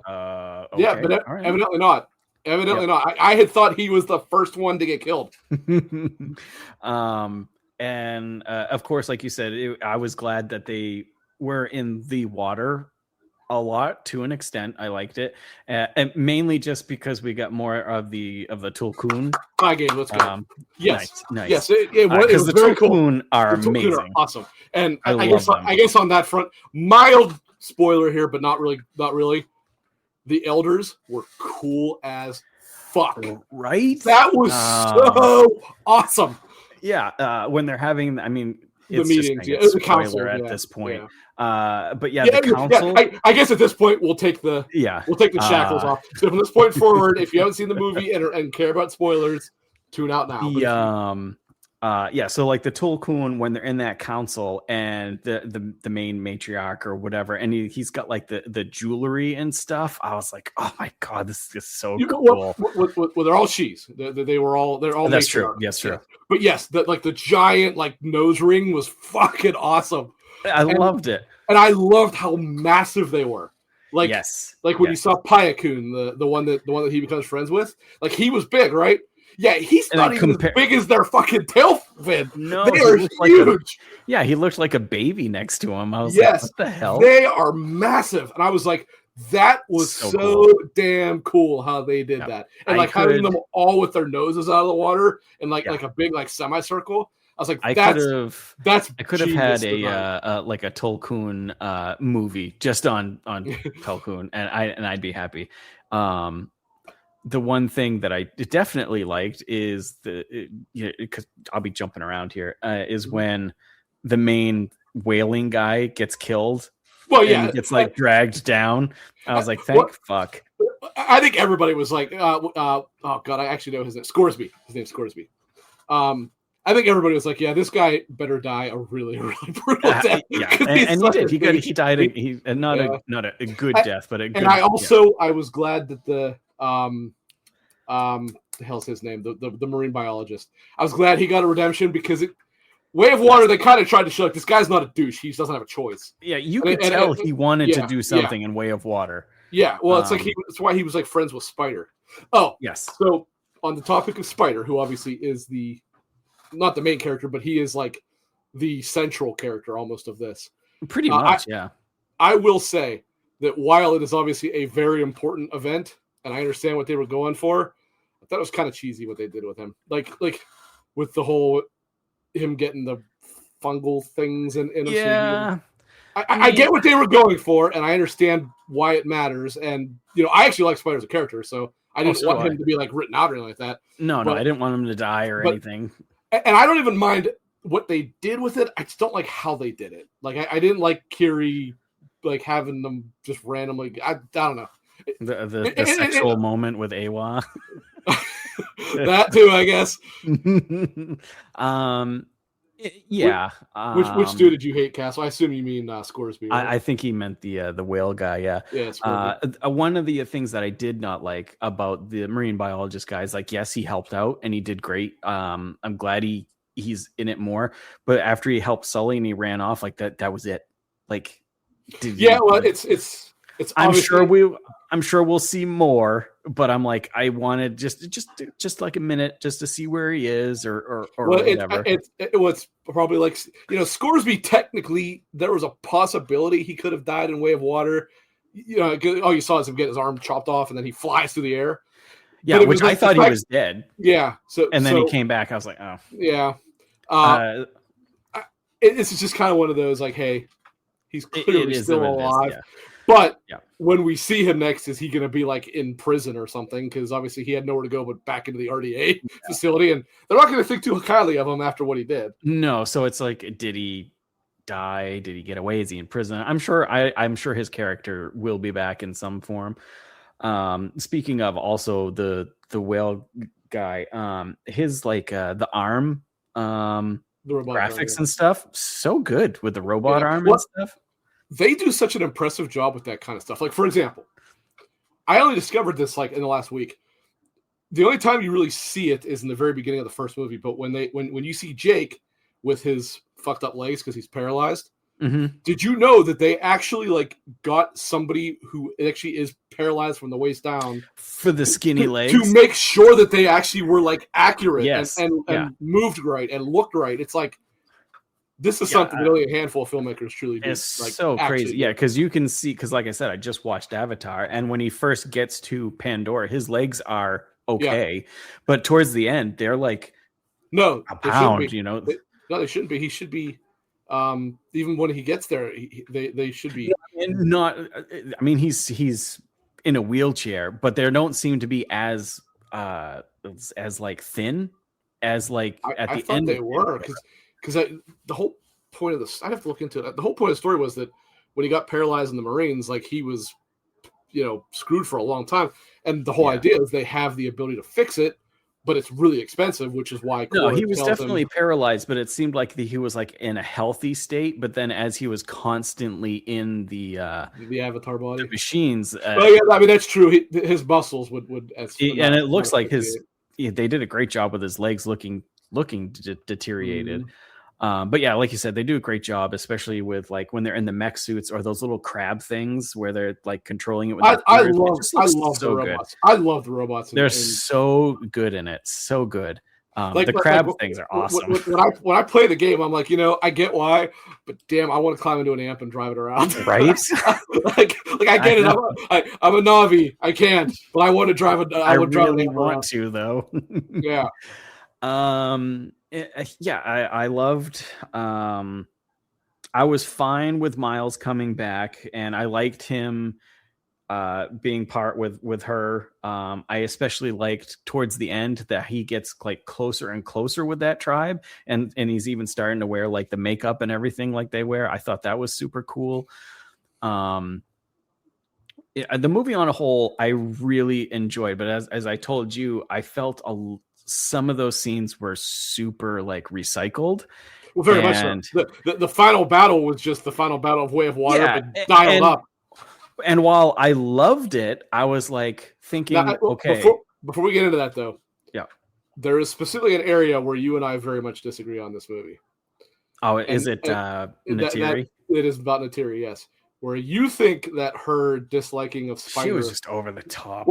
yeah, but evidently not. Evidently not. I had thought he was the first one to get killed. And of course, like you said, I was glad that they were in the water a lot to an extent. I liked it, and mainly just because we got more of the Tulkun. My game, let's go. Yes, nice. Yes, it was the very Tulkun cool. are the Tulkun amazing. Are awesome, and I guess on that front, mild spoiler here, but not really. The elders were cool as fuck. Right? That was so awesome. Yeah, when they're having, I mean, the it's meetings, just the council at this point. Yeah. But the council. I guess at this point we'll take the shackles off. So from this point forward, if you haven't seen the movie and care about spoilers, tune out now. So like the Tulkun, when they're in that council and the main matriarch or whatever, and he's got like the jewelry and stuff, I was like, oh my god, this is so cool. Well, they're all she's. They're all. That's true. Yes, true. But yes, the giant like nose ring was fucking awesome. I loved it, and I loved how massive they were. Like when you saw Pyakun, the one that he becomes friends with, like he was big, right? Yeah, he's not even as big as their fucking tail fin. No, they are huge. He looked like a baby next to him. I was like, what the hell? They are massive. And I was like, that was so cool. Damn cool how they did that. And having them all with their noses out of the water and like a big like semicircle. I was like, I could have had a Tulkun movie just on Tulkun, and I'd be happy. The one thing that I definitely liked is because I'll be jumping around here, is when the main whaling guy gets killed. Well, yeah, he gets like dragged down. I was like, thank fuck. I think everybody was like, oh god, I actually know his name. Scoresby. His name's Scoresby. I think everybody was like, yeah, this guy better die a really, really brutal death. Yeah, and he did. He died. Not a good death, but a good. And I was glad that the the hell's his name, the marine biologist. I was glad he got a redemption because Way of Water, they kind of tried to show like this guy's not a douche. He doesn't have a choice. Yeah, you could tell he wanted to do something in Way of Water. Yeah, well, it's like that's why he was like friends with Spider. Oh, yes. So on the topic of Spider, who obviously is not the main character, but he is like the central character almost of this. Pretty much, yeah. I will say that while it is obviously a very important event, and I understand what they were going for, I thought it was kind of cheesy what they did with him. Like with the whole him getting the fungal things in him. Yeah. I get what they were going for, and I understand why it matters. And I actually like Spider as a character, so I didn't want him to be like written out or anything like that. No, I didn't want him to die or anything. And I don't even mind what they did with it. I just don't like how they did it. Like I didn't like Kiri like having them just randomly. I don't know. The sexual moment with Awa. That too, I guess. Yeah. Which dude did you hate, Castle? I assume you mean Scoresby. Right? I think he meant the whale guy. Yeah. Yeah. One of the things that I did not like about the marine biologist guy is like, yes, he helped out and he did great. I'm glad he's in it more. But after he helped Sully and he ran off, like that was it. Like, it's. I'm sure we'll see more, but I'm like, I wanted just like a minute just to see where he is or whatever. It was probably like, Scoresby, technically there was a possibility he could have died in Way of Water. All you saw is him get his arm chopped off and then he flies through the air. Yeah, But it which was I like the thought he fact- was dead, Yeah. and then he came back. I was like, oh, Yeah. uh, It's just kind of one of those like, hey, he's clearly it is still what it is. alive. Yeah, But yeah. when we see him next, is he going to be like in prison or something? Because obviously he had nowhere to go but back into the RDA facility, and they're not going to think too highly of him after what he did. No, so it's like, did he die? Did he get away? Is he in prison? I'm sure his character will be back in some form. Speaking of also the whale guy, his like the arm The robot graphics guy, and stuff, so good with the robot Yeah. arm Well, and stuff. they do such an impressive job with that kind of stuff. Like, for example, I only discovered this like in the last week. The only time you really see it is in the very beginning of the first movie. But when you see Jake with his fucked up legs because he's paralyzed, did you know that they actually like got somebody who actually is paralyzed from the waist down For the skinny legs. to make sure that they actually were like accurate Yes. and moved right and looked right? It's like, this is something that only a handful of filmmakers truly do. It's like, so crazy. do. Yeah, because you can see, because like I said, I just watched Avatar, and when he first gets to Pandora, his legs are okay, but towards the end, they're like no, a they pound, shouldn't be. you know? No, they shouldn't be. He should be. Even when he gets there, they should be. And not, I mean, he's in a wheelchair, but they don't seem to be as like thin as like at I the thought end. they were because the whole point of this, I'd have to look into it. The whole point of the story was that when he got paralyzed in the Marines, like he was, screwed for a long time. And the whole idea is they have the ability to fix it, but it's really expensive, which is why. No, he was definitely paralyzed, but it seemed like he was like in a healthy state. But then as he was constantly in the avatar body, the machines. Well, yeah, I mean that's true. His muscles would and it looks like they did a great job with his legs looking deteriorated. But yeah, like you said, they do a great job, especially with like when they're in the mech suits or those little crab things where they're like controlling it with I love the robots. I love the robots. They're so good in it. So good. The crab things are awesome. When I play the game, I'm like, I get why, but damn, I want to climb into an amp and drive it around. Right? like I get it. I'm a Navi. I can't, but I want to drive it. I would really want to though. Yeah. I loved. I was fine with Miles coming back, and I liked him being part with her. I especially liked towards the end that he gets like closer and closer with that tribe, and he's even starting to wear like the makeup and everything like they wear. I thought that was super cool. The movie on a whole, I really enjoyed, but as I told you, I felt some of those scenes were super like recycled. Well, very much so. The final battle was just the final battle of Way of Water, but dialed up. And while I loved it, I was like thinking, okay. Before we get into that, though, there is specifically an area where you and I very much disagree on this movie. Oh, is it Neytiri? It is about Neytiri, yes. Where you think that her disliking of Spider... She was just over the top.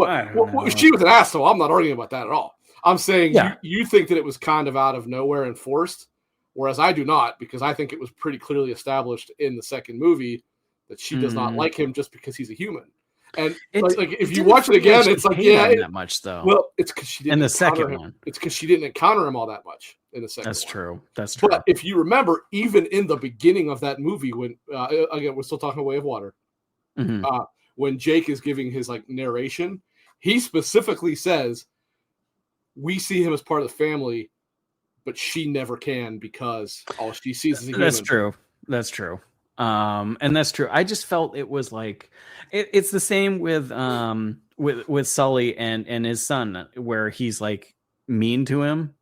She was an asshole. I'm not arguing about that at all. I'm saying you think that it was kind of out of nowhere and forced, whereas I do not, because I think it was pretty clearly established in the second movie that she does not like him just because he's a human. And like if you watch it again, it's like that much though. Well, it's because she didn't. In the second one, it's because she didn't encounter him all that much in the second. That's true. That's true. But if you remember, even in the beginning of that movie, when again we're still talking Way of Water, when Jake is giving his like narration, he specifically says, "We see him as part of the family, but she never can because all she sees is a human." That's true. That's true. And that's true. I just felt it was like it's the same with Sully and his son, where he's like mean to him,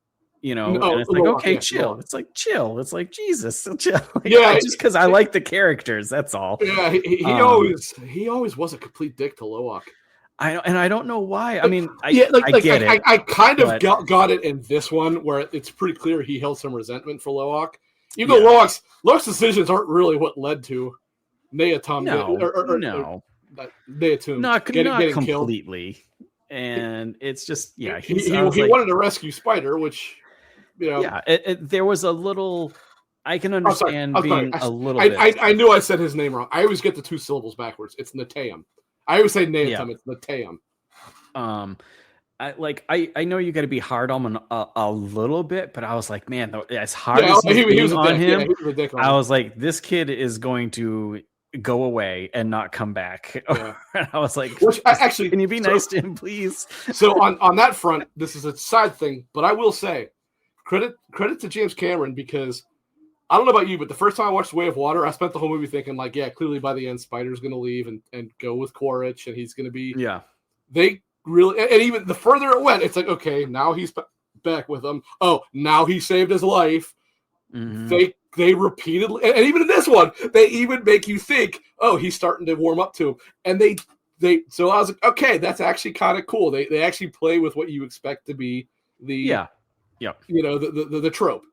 and it's like, okay, chill. It's like chill. It's like Jesus, chill. Like, just because I like the characters, that's all. Yeah, he always was a complete dick to Loak. I don't know why. I mean, I get it. I kind of got it in this one where it's pretty clear he held some resentment for Loak. Even though Loak's decisions aren't really what led to Neatum. Neatum not getting completely. Killed. And it's just he wanted to rescue Spider, which there was a little. I can understand being a little. I knew I said his name wrong. I always get the two syllables backwards. It's Netaim. I always say Neatum. It's Netaim. I know you got to be hard on him a little bit, but I was like, man, as hard Yeah, as he's he being was a on dick. Yeah, him, he was a dick on I him. was like, this kid is going to go away and not come back. Yeah. And I was like, Which actually, can you be nice to him, please? So on that front, this is a side thing, but I will say credit to James Cameron, because I don't know about you, but the first time I watched Way of Water, I spent the whole movie thinking like, yeah, clearly by the end, Spider's going to leave and go with Quaritch, and he's going to be. Yeah. They really, and even the further it went, it's like, okay, now he's back with them. Oh, now he saved his life. Mm-hmm. They repeatedly, and even in this one, they even make you think, oh, he's starting to warm up to him, and they. So I was like, okay, that's actually kind of cool. They actually play with what you expect to be the the trope.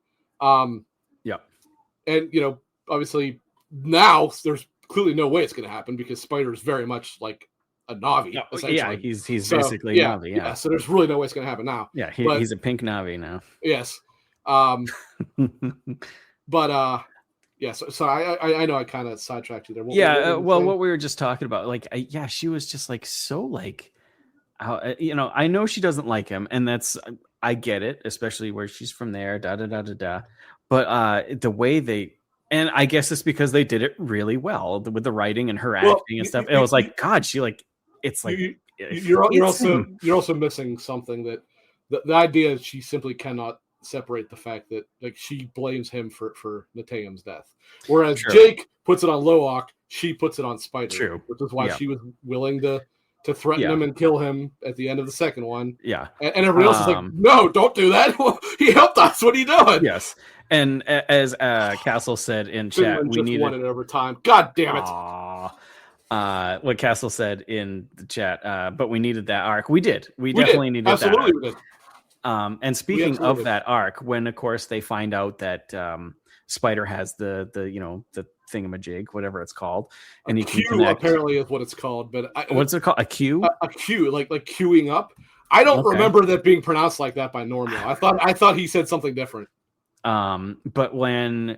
And obviously now there's clearly no way it's going to happen because Spider is very much like a Navi. Yeah, he's basically Navi. Yeah, so there's really no way it's going to happen now. Yeah, he's a pink Navi now. Yes, but yeah. So I know I kind of sidetracked you there. What we were just talking about, like, she was just like so like, I know she doesn't like him, and I get it, especially where she's from there. But the way they. And I guess it's because they did it really well with the writing and her acting and stuff. It was like, God, she like, it's like you're also missing something, that the idea she simply cannot separate the fact that like she blames him for Neteyam's death, whereas Jake puts it on Loak, she puts it on Spider, which is why she was willing to threaten him and kill him at the end of the second one. Yeah, and everybody else is like, no, don't do that. He helped us. What are you doing? Yes. And as Castle said in chat, we needed won it over time. God damn it! What Castle said in the chat, but we needed that arc. We did. We definitely needed absolutely that. We did. And speaking of that arc, when of course they find out that Spider has the thingamajig, whatever it's called, and he can connect. Apparently is what it's called, but what's it called? A Q? A Q, like queuing up. I don't remember that being pronounced like that by Normio. I thought he said something different. But when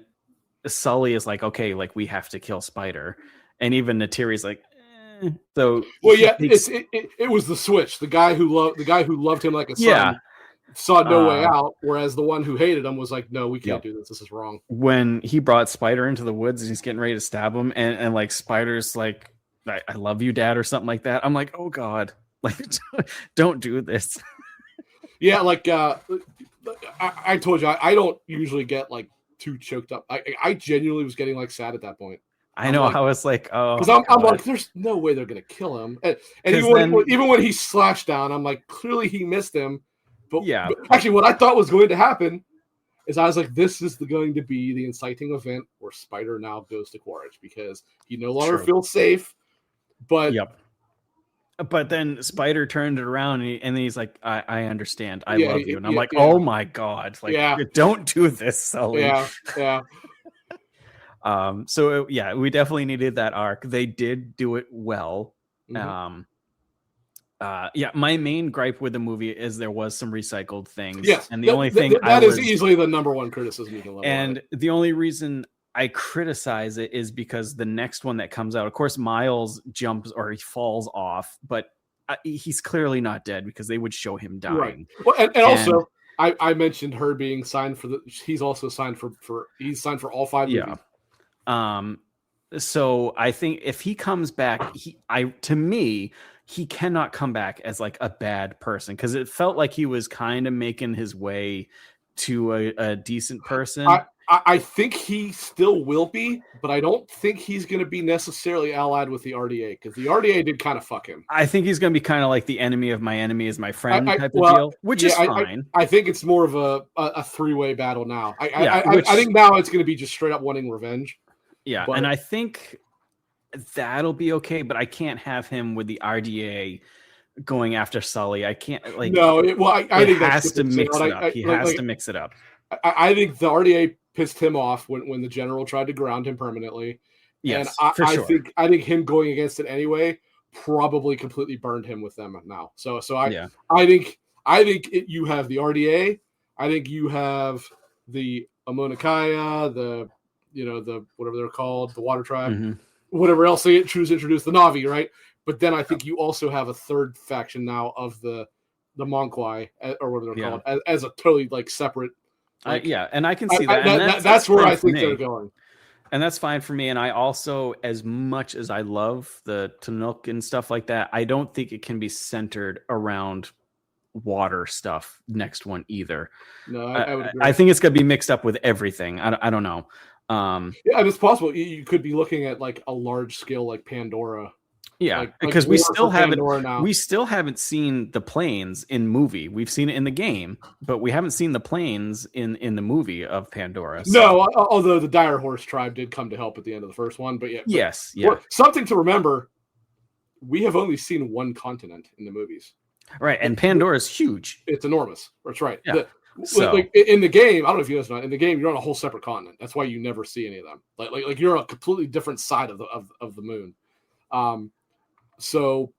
Sully is like, okay, like we have to kill Spider, and even Neytiri's like, so it was the switch. The guy who loved him like a son saw no way out, whereas the one who hated him was like, no, we can't do this. This is wrong. When he brought Spider into the woods and he's getting ready to stab him, and like Spider's like, I love you, Dad, or something like that. I'm like, oh God, like don't do this. Yeah, like I told you, I don't usually get like too choked up. I genuinely was getting like sad at that point. I know. I was like, oh, because I'm like, there's no way they're gonna kill him. And even when he slashed down, I'm like, clearly he missed him. But actually, what I thought was going to happen is I was like, this is going to be the inciting event where Spider now goes to Quaritch because he no longer feels safe. But But then Spider turned it around and he's like, I understand. I love you. And I'm like, oh my God. Like, don't do this, Sully. Yeah. So we definitely needed that arc. They did do it well. Mm-hmm. My main gripe with the movie is there was some recycled things. Yes. And the only thing that is easily the number one criticism you can level. And the only reason I criticize it is because the next one that comes out, of course, Miles jumps or he falls off, but he's clearly not dead because they would show him dying. Right. Well, and also I mentioned her being signed for he's also signed for he's signed for all 5 movies. So I think if he comes back, to me, he cannot come back as like a bad person because it felt like he was kind of making his way to a decent person. I think he still will be, but I don't think he's going to be necessarily allied with the RDA because the RDA did kind of fuck him. I think he's going to be kind of like the enemy of my enemy is my friend type of deal, which is fine. I think it's more of a three-way battle now. I think now it's going to be just straight up wanting revenge. Yeah, and I think that'll be okay, but I can't have him with the RDA going after Sully. I can't like. No, I think he has to mix it up. He has to mix it up. I think the RDA pissed him off when the general tried to ground him permanently. Yes, and I think him going against it anyway probably completely burned him with them now. So I think you have the RDA. I think you have the Amonakaya, the whatever they're called, the Water Tribe, whatever else they choose to introduce, the Navi, right? But then I think you also have a third faction now of the the Monkwai, or whatever they're Yeah. called, as a totally like separate. Like, yeah, and I can see that. And that's where fine I for think me. they're going. And that's fine for me. And I also, as much as I love the Tanook and stuff like that, I don't think it can be centered around water stuff next one either. No, I would agree. I think it's going to be mixed up with everything. I don't know. Yeah, and it's possible you could be looking at like a large scale like Pandora. Yeah, because we still haven't haven't seen the planes in movie. We've seen it in the game, but we haven't seen the planes in the movie of Pandora. So. No, although the Dire Horse tribe did come to help at the end of the first one, but yeah. Yes, something to remember: we have only seen one continent in the movies. Right, and Pandora is huge. It's enormous. That's right. Yeah. Like in the game, I don't know if you guys know. In the game, you're on a whole separate continent. That's why you never see any of them. Like you're on a completely different side of the moon. So,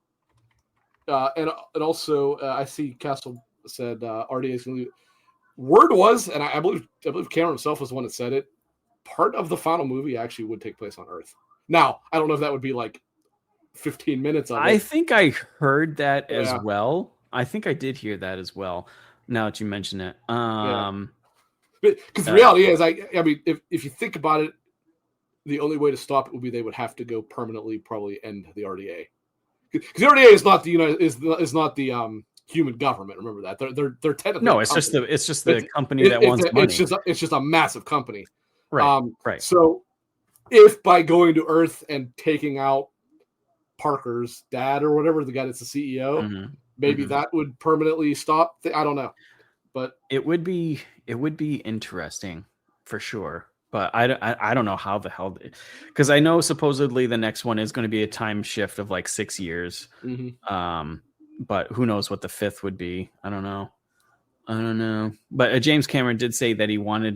and also, I see Castle said RDA is going to. Word was, and I believe Cameron himself was the one that said it. Part of the final movie actually would take place on Earth. Now, I don't know if that would be like 15 minutes of it. I think I heard that as well. I think I did hear that as well. Now that you mention it, because the reality is, I mean, if you think about it, the only way to stop it would be they would have to go permanently, probably end the RDA. Because the RDA is not the is not the human government. Remember that they're technically no. It's just the company that wants money. It's just a massive company. Right. Right. So if by going to Earth and taking out Parker's dad or whatever, the guy that's the CEO, maybe that would permanently stop. I don't know, but it would be interesting for sure. But I don't know how the hell, because I know supposedly the next one is going to be a time shift of like 6 years. But who knows what the fifth would be? I don't know. But James Cameron did say that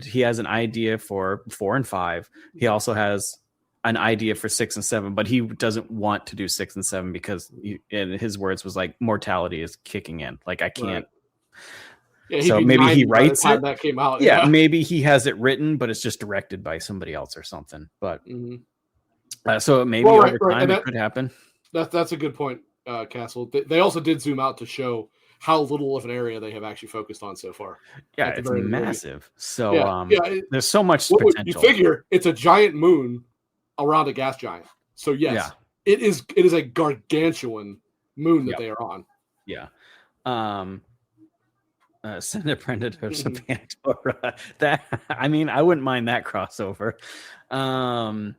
he has an idea for 4 and 5. He also has an idea for 6 and 7, but he doesn't want to do 6 and 7 because in his words was like mortality is kicking in. Like I can't. Right. Yeah, so maybe he writes it. That came out. Yeah, maybe he has it written, but it's just directed by somebody else or something. But so maybe over time it could happen. That's a good point, Castle. They also did zoom out to show how little of an area they have actually focused on so far. Yeah, it's massive. So there's so much potential. You figure it's a giant moon around a gas giant. So yes, it is a gargantuan moon that they are on. Yeah. Send a Predator to Pandora. That I mean, I wouldn't mind that crossover. So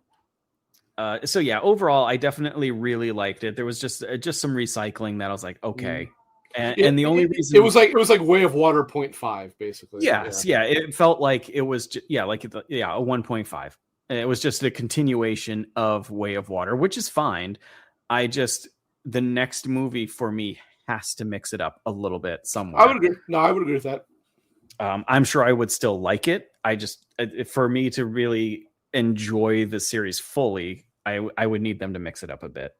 yeah, overall, I definitely really liked it. There was just some recycling that I was like, okay. And the only reason it was like Way of Water 0.5, basically. Yes, yeah. It felt like it was a 1.5. It was just a continuation of Way of Water, which is fine. The next movie for me has to mix it up a little bit somewhere. I would agree. No, I would agree with that. I'm sure I would still like it. For me to really enjoy the series fully, I would need them to mix it up a bit.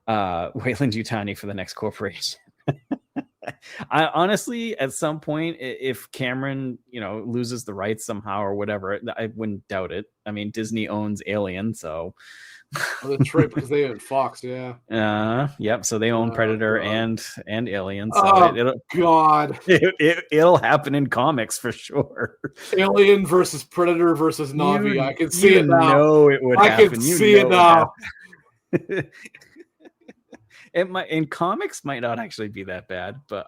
Wayland Yutani for the next corporation. I honestly, at some point, if Cameron, loses the rights somehow or whatever, I wouldn't doubt it. I mean, Disney owns Alien, so. Oh, that's right, because they own Fox, yeah. Yep. So they own Predator and Alien. So God, it'll happen in comics for sure. Alien versus Predator versus Na'vi. I can see it now. Know it would happen. I can see it now. It might in comics might not actually be that bad, but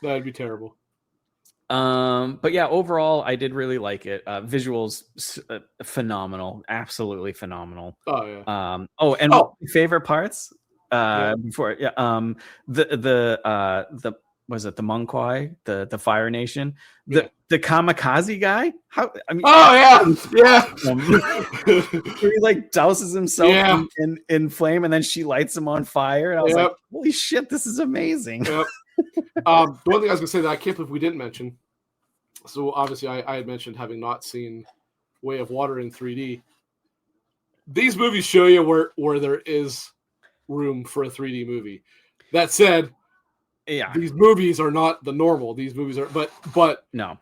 that'd be terrible. But yeah, overall, I did really like it. Visuals phenomenal, absolutely phenomenal. Oh yeah. Favorite parts before the was it the Monkwai, the Fire Nation, the kamikaze guy? He like douses himself in flame, and then she lights him on fire. And I was like, holy shit, this is amazing. Yep. The one thing I was gonna say that I can't believe we didn't mention. So obviously, I had mentioned having not seen Way of Water in 3D. These movies show you where there is room for a 3D movie. That said, these movies are not the normal. These movies are, but no,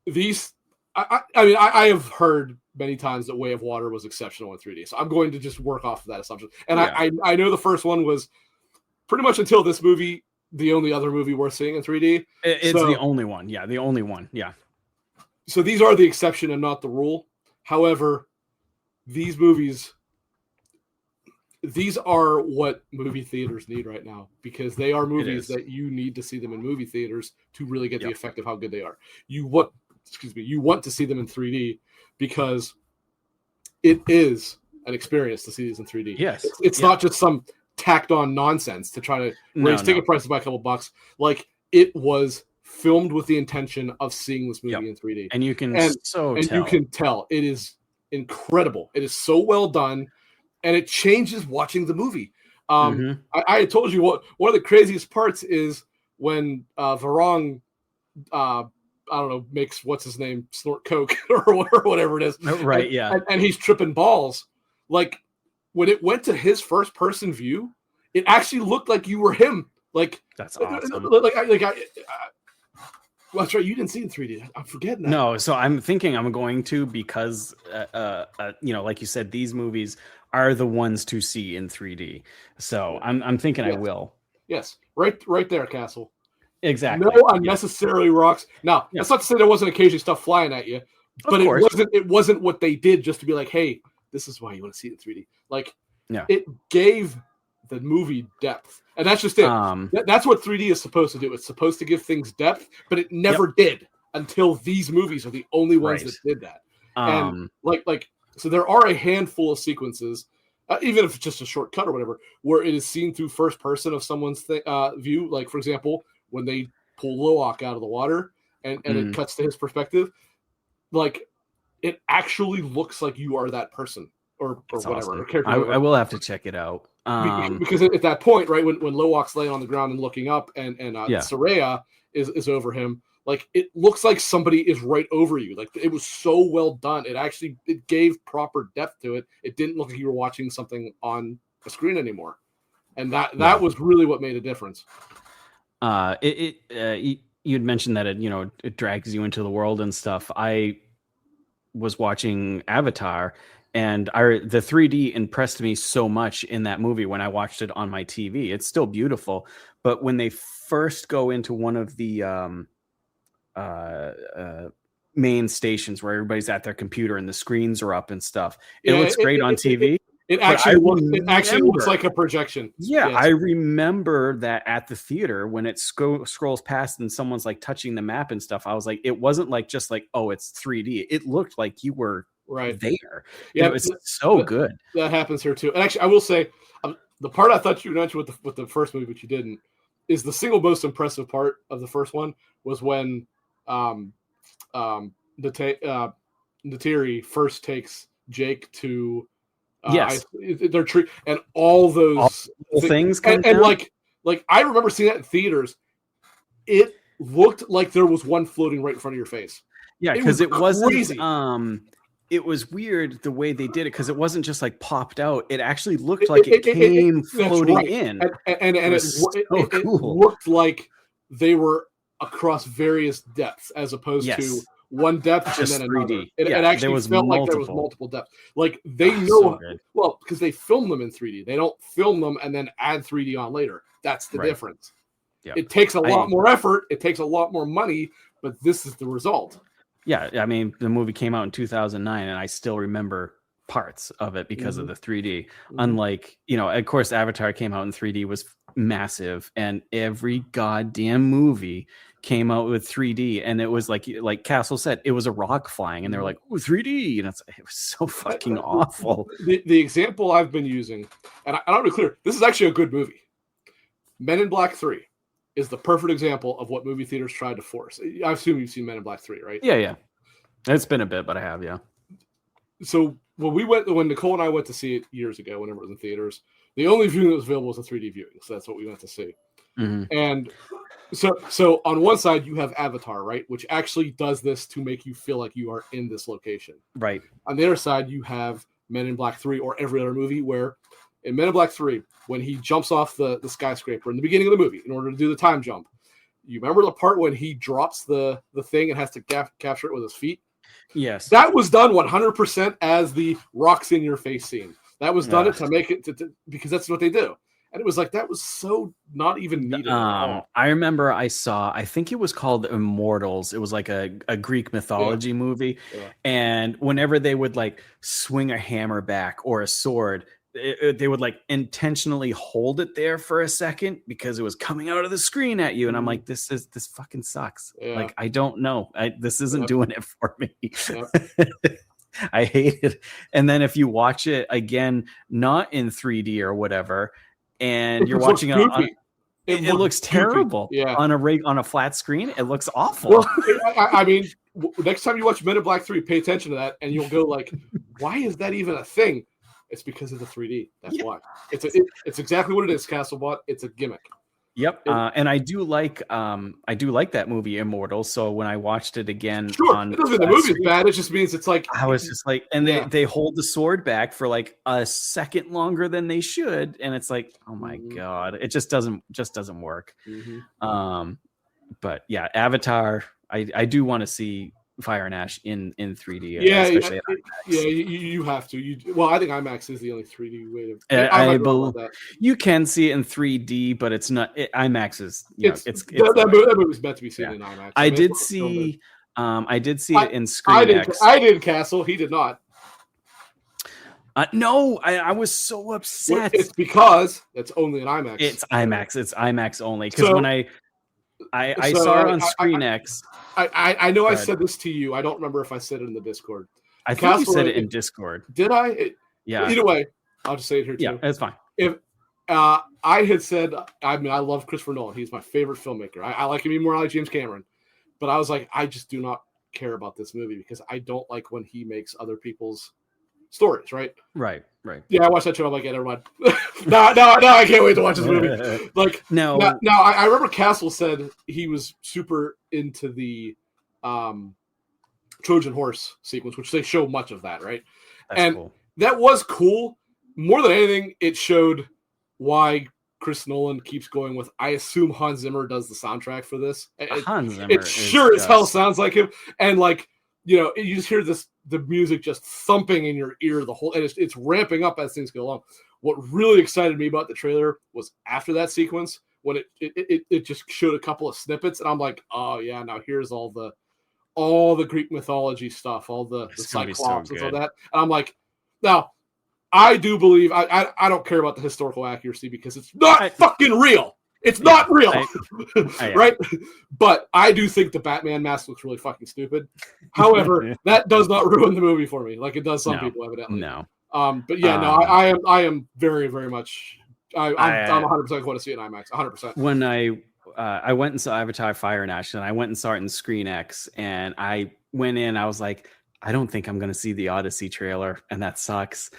these. I have heard many times that Way of Water was exceptional in 3D. So I'm going to just work off of that assumption. And I know the first one was pretty much until this movie the only other movie worth seeing in 3D. It's the only one. Yeah, the only one. Yeah. So these are the exception and not the rule. However, these movies, these are what movie theaters need right now, because they are movies that you need to see them in movie theaters to really get the effect of how good they are. You want to see them in 3D because it is an experience to see these in 3D. Yes. It's not just some tacked on nonsense to try to raise ticket prices by a couple bucks. Like, it was filmed with the intention of seeing this movie in 3D. And you can you can tell it is incredible. It is so well done, and it changes watching the movie. I had told you one of the craziest parts is when Varong, I don't know, makes what's his name snort coke or whatever it is, right? And he's tripping balls. Like, when it went to his first person view, it actually looked like you were him. Like, that's awesome. Well, that's right. You didn't see it in 3D. I'm forgetting that. No, so I'm thinking I'm going to, because, like you said, these movies are the ones to see in 3D. So I'm thinking I will. Yes, right there, Castle. Exactly. No unnecessarily rocks. Now, that's not to say there wasn't occasionally stuff flying at you, but it wasn't what they did just to be like, hey, this is why you want to see it in 3D. Like, it gave the movie depth. And that's just it. That's what 3D is supposed to do. It's supposed to give things depth, but it never did until these movies are the only ones that did that. And so there are a handful of sequences, even if it's just a shortcut or whatever, where it is seen through first person of someone's view. Like, for example, when they pull Loak out of the water and it cuts to his perspective, like, it actually looks like you are that person or whatever. Awesome. Or character. I will have to check it out. Because at that point, right, when Loak's laying on the ground and looking up, and Soraya is over him, like, it looks like somebody is right over you. Like, it was so well done. It gave proper depth to it. It didn't look like you were watching something on a screen anymore, and that was really what made a difference. You'd mentioned that it drags you into the world and stuff. I was watching Avatar, and the 3D impressed me so much in that movie when I watched it on my TV. It's still beautiful, but when they first go into one of the main stations where everybody's at their computer and the screens are up and stuff, it looks great on TV. It actually looks like a projection. Yeah, yes. I remember that at the theater when it scrolls past and someone's like touching the map and stuff. I was like, it wasn't like just like, oh, it's 3D. It looked like you were there. Yeah, it was so good. That happens here too. And actually, I will say, the part I thought you mentioned with the first movie, but you didn't, is the single most impressive part of the first one was when Neytiri first takes Jake to. Their tree and all those things and like I remember seeing that in theaters. It looked like there was one floating right in front of your face. Yeah, because it wasn't. It was weird the way they did it, because it wasn't just like popped out. It actually looked like it came floating in, and it looked like they were across various depths as opposed to one depth just and then 3D. another. It actually felt like there was multiple depths. Like, they know, well, because they film them in 3D. They don't film them and then add 3D on later. That's the difference. Yeah. It takes a lot more effort. It takes a lot more money, but this is the result. Yeah, I mean, the movie came out in 2009, and I still remember parts of it because of the 3D. Unlike, of course, Avatar came out in 3D, was massive, and every goddamn movie came out with 3D, and it was like Castle said, it was a rock flying, and they were like, "Ooh, 3D," and it was so fucking awful. The example I've been using, and I'll be clear, this is actually a good movie. Men in Black 3 is the perfect example of what movie theaters tried to force. I assume you've seen Men in Black 3, right? Yeah. It's been a bit, but I have, yeah. So when Nicole and I went to see it years ago, whenever it was in theaters, the only viewing that was available was a 3D viewing. So that's what we went to see. And so on one side you have Avatar, right, which actually does this to make you feel like you are in this location. Right. On the other side you have Men in Black 3 or every other movie where in Men in Black 3, when he jumps off the skyscraper in the beginning of the movie in order to do the time jump, you remember the part when he drops the thing and has to capture it with his feet? Yes. That was done 100% as the rocks in your face scene. That was done to make it because that's what they do. and it was like that was so not even needed at all. I remember I think it was called Immortals. It was like a Greek mythology movie. Yeah. And whenever they would like swing a hammer back or a sword, they would like intentionally hold it there for a second because it was coming out of the screen at you. And I'm like, this fucking sucks. Yeah. Like, I don't know. This isn't doing it for me. Yep. I hate it. And then if you watch it again, not in 3D or whatever, and you're watching it on, it looks terrible. Yeah. On a flat screen, it looks awful. Well, I mean, next time you watch Men in Black 3, pay attention to that, and you'll go like, why is that even a thing? It's because of the 3D. That's why. It's exactly what it is, Castlebot. It's a gimmick. Yep. And I do like that movie Immortals. So when I watched it again, it doesn't mean the movie's bad. It just means it's like I was just like, and they hold the sword back for like a second longer than they should, and it's like, oh my god, it just doesn't work. But yeah, Avatar. I do want to see Fire and Ash in 3D. Especially you have to. Well, I think IMAX is the only 3D way to. I believe you can see it in 3D, but it's not. IMAX is. That movie's meant to be seen in IMAX. I did see it in ScreenX. I did Castle. He did not. No, I was so upset. It's because it's only an IMAX. It's IMAX. It's IMAX only. Because when I saw it on ScreenX. I know I said this to you. I don't remember if I said it in the Discord. I think you said it in Discord. Did I? Yeah. Either way, I'll just say it here too. Yeah, it's fine. If I had said, I mean, I love Christopher Nolan. He's my favorite filmmaker. I like him even more than I like James Cameron. But I was like, I just do not care about this movie because I don't like when he makes other people's stories, right? Right. Yeah, I watched that show. I'm like, yeah, never mind. No, I can't wait to watch this movie. Like, no. Now, I remember Castle said he was super into the Trojan horse sequence, which they show much of that, right? That's cool. That was cool. More than anything, it showed why Chris Nolan keeps going with, I assume Hans Zimmer does the soundtrack for this. Hans Zimmer. It sure as hell sounds like him. And like, you just hear the music just thumping in your ear the whole, and it's ramping up as things go along. What really excited me about the trailer was after that sequence when it just showed a couple of snippets, and I'm like, oh yeah, now here's all the Greek mythology stuff, all the Cyclops and all that, and I'm like, now I do believe I don't care about the historical accuracy because it's not fucking real. It's not real, right? But I do think the Batman mask looks really fucking stupid. However, that does not ruin the movie for me, like it does some people, evidently. No. But yeah, I am very, very much. I'm 100% going to see it in IMAX. 100%. When I went and saw Avatar: Fire and Ash, and I went and saw it in ScreenX, and I went in, I was like, I don't think I'm going to see the Odyssey trailer, and that sucks.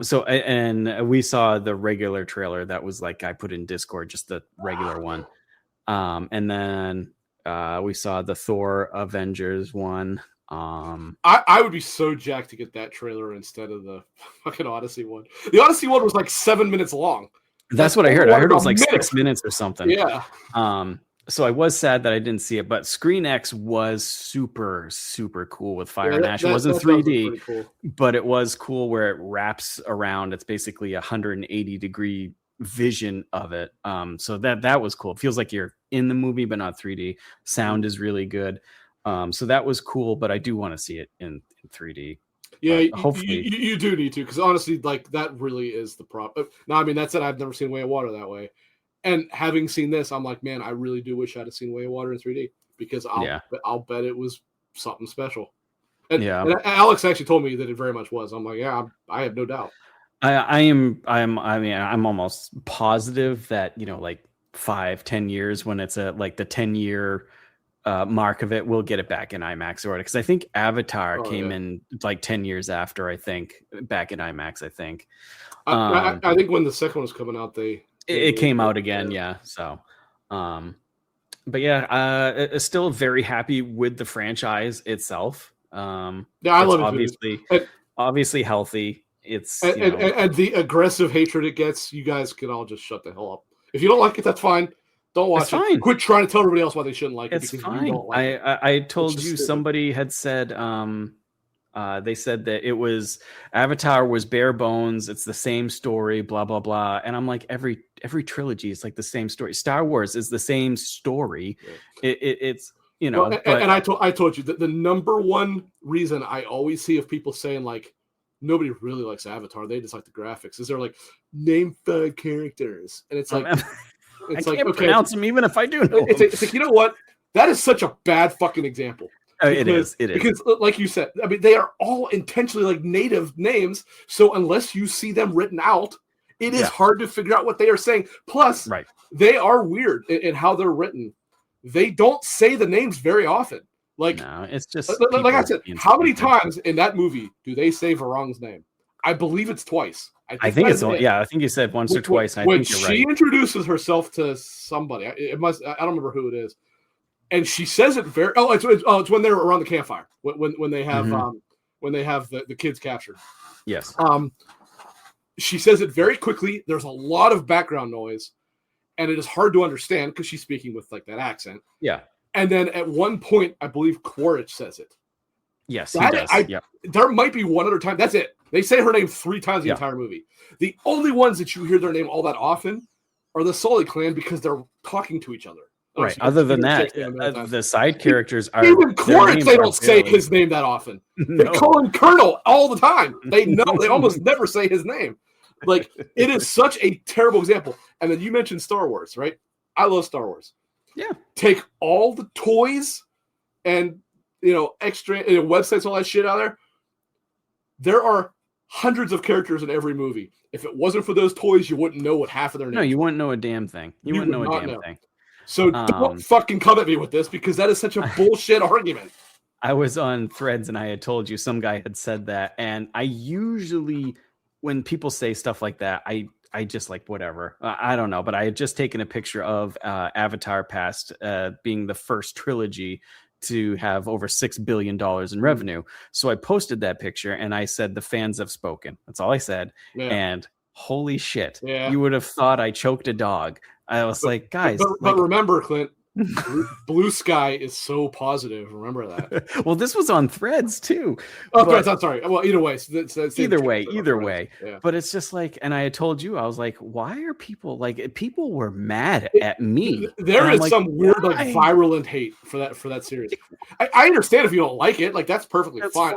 So, and we saw the regular trailer that was like I put in Discord, just the regular one. And then we saw the Thor Avengers one. I would be so jacked to get that trailer instead of the fucking Odyssey one. The Odyssey one was like 7 minutes long. That's what I heard. I heard it was like 6 minutes or something. Yeah. So I was sad that I didn't see it, but ScreenX was super, super cool with Fire and Ash. It wasn't 3D, cool. But it was cool where it wraps around. It's basically a 180-degree vision of it. So that was cool. It feels like you're in the movie, but not 3D. Sound is really good. So that was cool, but I do want to see it in 3D. Yeah, hopefully you do need to, because honestly, like that really is the problem. Now, I mean, that said, I've never seen Way of Water that way. And having seen this, I'm like, man, I really do wish I'd have seen Way of Water in 3D because I'll bet it was something special. And Alex actually told me that it very much was. I'm like, yeah, I have no doubt. I'm almost positive that, like 5-10 years when it's like the 10-year mark of it, we'll get it back in IMAX order. Because I think Avatar came in like 10 years after, I think, back in IMAX, I think. I think when the second one was coming out, it came out again, yeah. So, but yeah, still very happy with the franchise itself. I love it. Obviously healthy. It's and the aggressive hatred it gets. You guys can all just shut the hell up. If you don't like it, that's fine. Don't watch it. Fine. Quit trying to tell everybody else why they shouldn't like it. It's fine. I told you somebody had said They said that it was Avatar was bare bones. It's the same story, blah blah blah. And I'm like, every trilogy is like the same story. Star Wars is the same story. Yeah. It's you know, well, but and I told you that the number one reason I always see of people saying like nobody really likes Avatar, they just like the graphics. Is they're like name 5 characters, and it's like I like can't pronounce them even if I do know. It's like, you know what? That is such a bad fucking example. It is. Because, like you said, I mean, they are all intentionally like native names. So unless you see them written out, it is hard to figure out what they are saying. Plus, they are weird in how they're written. They don't say the names very often. Like, no, it's just like I said, how many times in that movie do they say Varung's name? I believe it's twice. I think it's only, I think you said once or twice. And I think you're right. She introduces herself to somebody. I don't remember who it is. And she says it very. It's when they're around the campfire when they have when they have the kids captured. Yes. She says it very quickly. There's a lot of background noise, and it is hard to understand because she's speaking with like that accent. Yeah. And then at one point, I believe Quaritch says it. Yes, he does. There might be one other time. That's it. They say her name 3 times the entire movie. The only ones that you hear their name all that often are the Sully clan because they're talking to each other. Right. Other than that, the side characters are even Quaritch. They don't say his name that often. They call him Colonel all the time. They know. They almost never say his name. Like, it is such a terrible example. And then you mentioned Star Wars, right? I love Star Wars. Yeah. Take all the toys and extra websites, all that shit out there. There are hundreds of characters in every movie. If it wasn't for those toys, you wouldn't know what half of their names. No, you wouldn't know a damn thing. You wouldn't know a damn thing. So don't fucking come at me with this because that is such a bullshit argument. I was on Threads and I had told you some guy had said that. And I usually, when people say stuff like that, I just like whatever. I don't know. But I had just taken a picture of Avatar past being the first trilogy to have over $6 billion in revenue. So I posted that picture and I said, the fans have spoken. That's all I said. Yeah. And holy shit, you would have thought I choked a dog. I was like, guys. But remember, Clint, Blue Sky is so positive. Remember that. Well, this was on Threads too. Oh, Threads. I'm sorry. Well, either way. Either way. Yeah. But it's just like, and I had told you, I was like, why are people like? People were mad at me. There is some weird like virulent hate for that series. I understand if you don't like it. Like that's perfectly fine.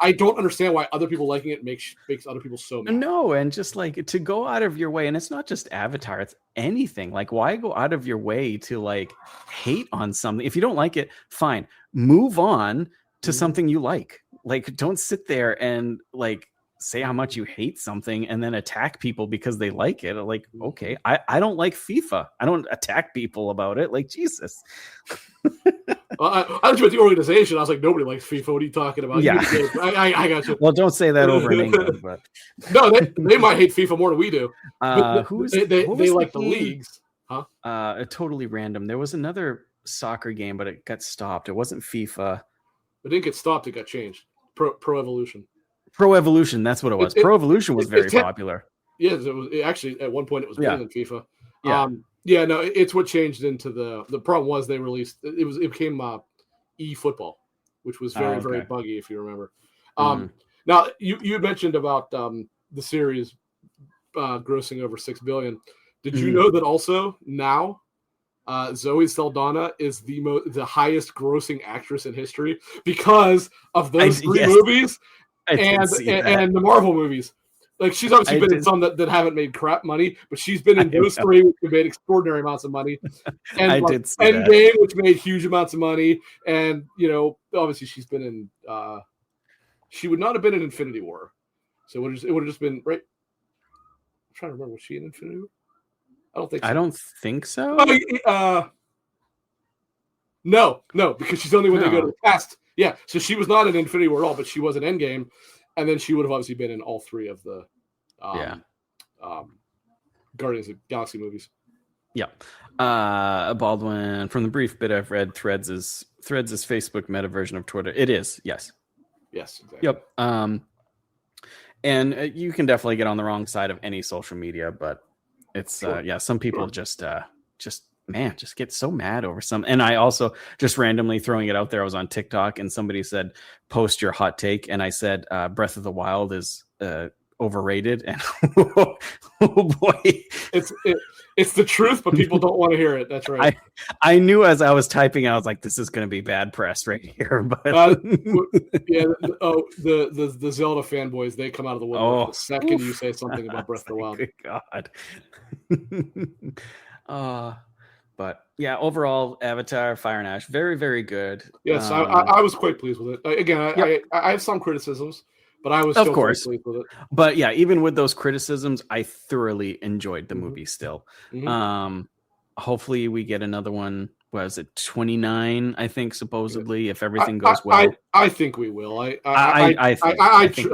I don't understand why other people liking it makes other people so mad. No, and just like to go out of your way, and it's not just Avatar. It's anything. Like, why go out of your way to like hate on something? If you don't like it, fine, move on to something you like. Like, don't sit there and like say how much you hate something and then attack people because they like it. Like, okay, I don't like FIFA. I don't attack people about it. Like, Jesus. I was with the organization. I was like, nobody likes FIFA. What are you talking about? Yeah, I got you. Well, don't say that over in England. But no, they might hate FIFA more than we do. They like the leagues, huh? Totally random. There was another soccer game, but it got stopped. It wasn't FIFA. It didn't get stopped. It got changed. Pro Evolution. Pro Evolution. That's what it was. Pro Evolution was very popular. Yes, it was. Actually, at one point, it was better than FIFA. Yeah. Yeah, no, it's what changed into the problem was they released it became eFootball, which was very very buggy if you remember. Now you mentioned about the series grossing over $6 billion. Did you know that also now Zoe Saldana is the highest grossing actress in history because of those three movies and the Marvel movies? Like, she's obviously been in some that haven't made crap money, but she's been in those three, which have made extraordinary amounts of money. And Endgame, which made huge amounts of money. And, obviously she's been in she would not have been in Infinity War. So it would have just been, right? I'm trying to remember, was she in Infinity War? I don't think so. I don't think so. No, because she's only when they go to the past. Yeah, so she was not in Infinity War at all, but she was in Endgame. And then she would have obviously been in all three of the Guardians of the Galaxy movies. Yeah. Baldwin, from the brief bit I've read, Threads is Facebook meta version of Twitter. It is, yes. Yes, exactly. Yep. And you can definitely get on the wrong side of any social media, but it's some people just man, just get so mad over some. And I also just randomly throwing it out there. I was on TikTok and somebody said, post your hot take. And I said, Breath of the Wild is overrated. And oh boy, it's the truth, but people don't want to hear it. That's right. I knew as I was typing, I was like, this is going to be bad press right here. But yeah, the Zelda fanboys, they come out of the woodwork the second you say something about Breath of the Wild. Good God. But yeah, overall, Avatar, Fire and Ash, very, very good. Yes, I was quite pleased with it. Again, I have some criticisms, but I was still pleased with it. But yeah, even with those criticisms, I thoroughly enjoyed the movie still. Hopefully we get another one. Was it 29? I think supposedly, if everything goes well. I think we will. I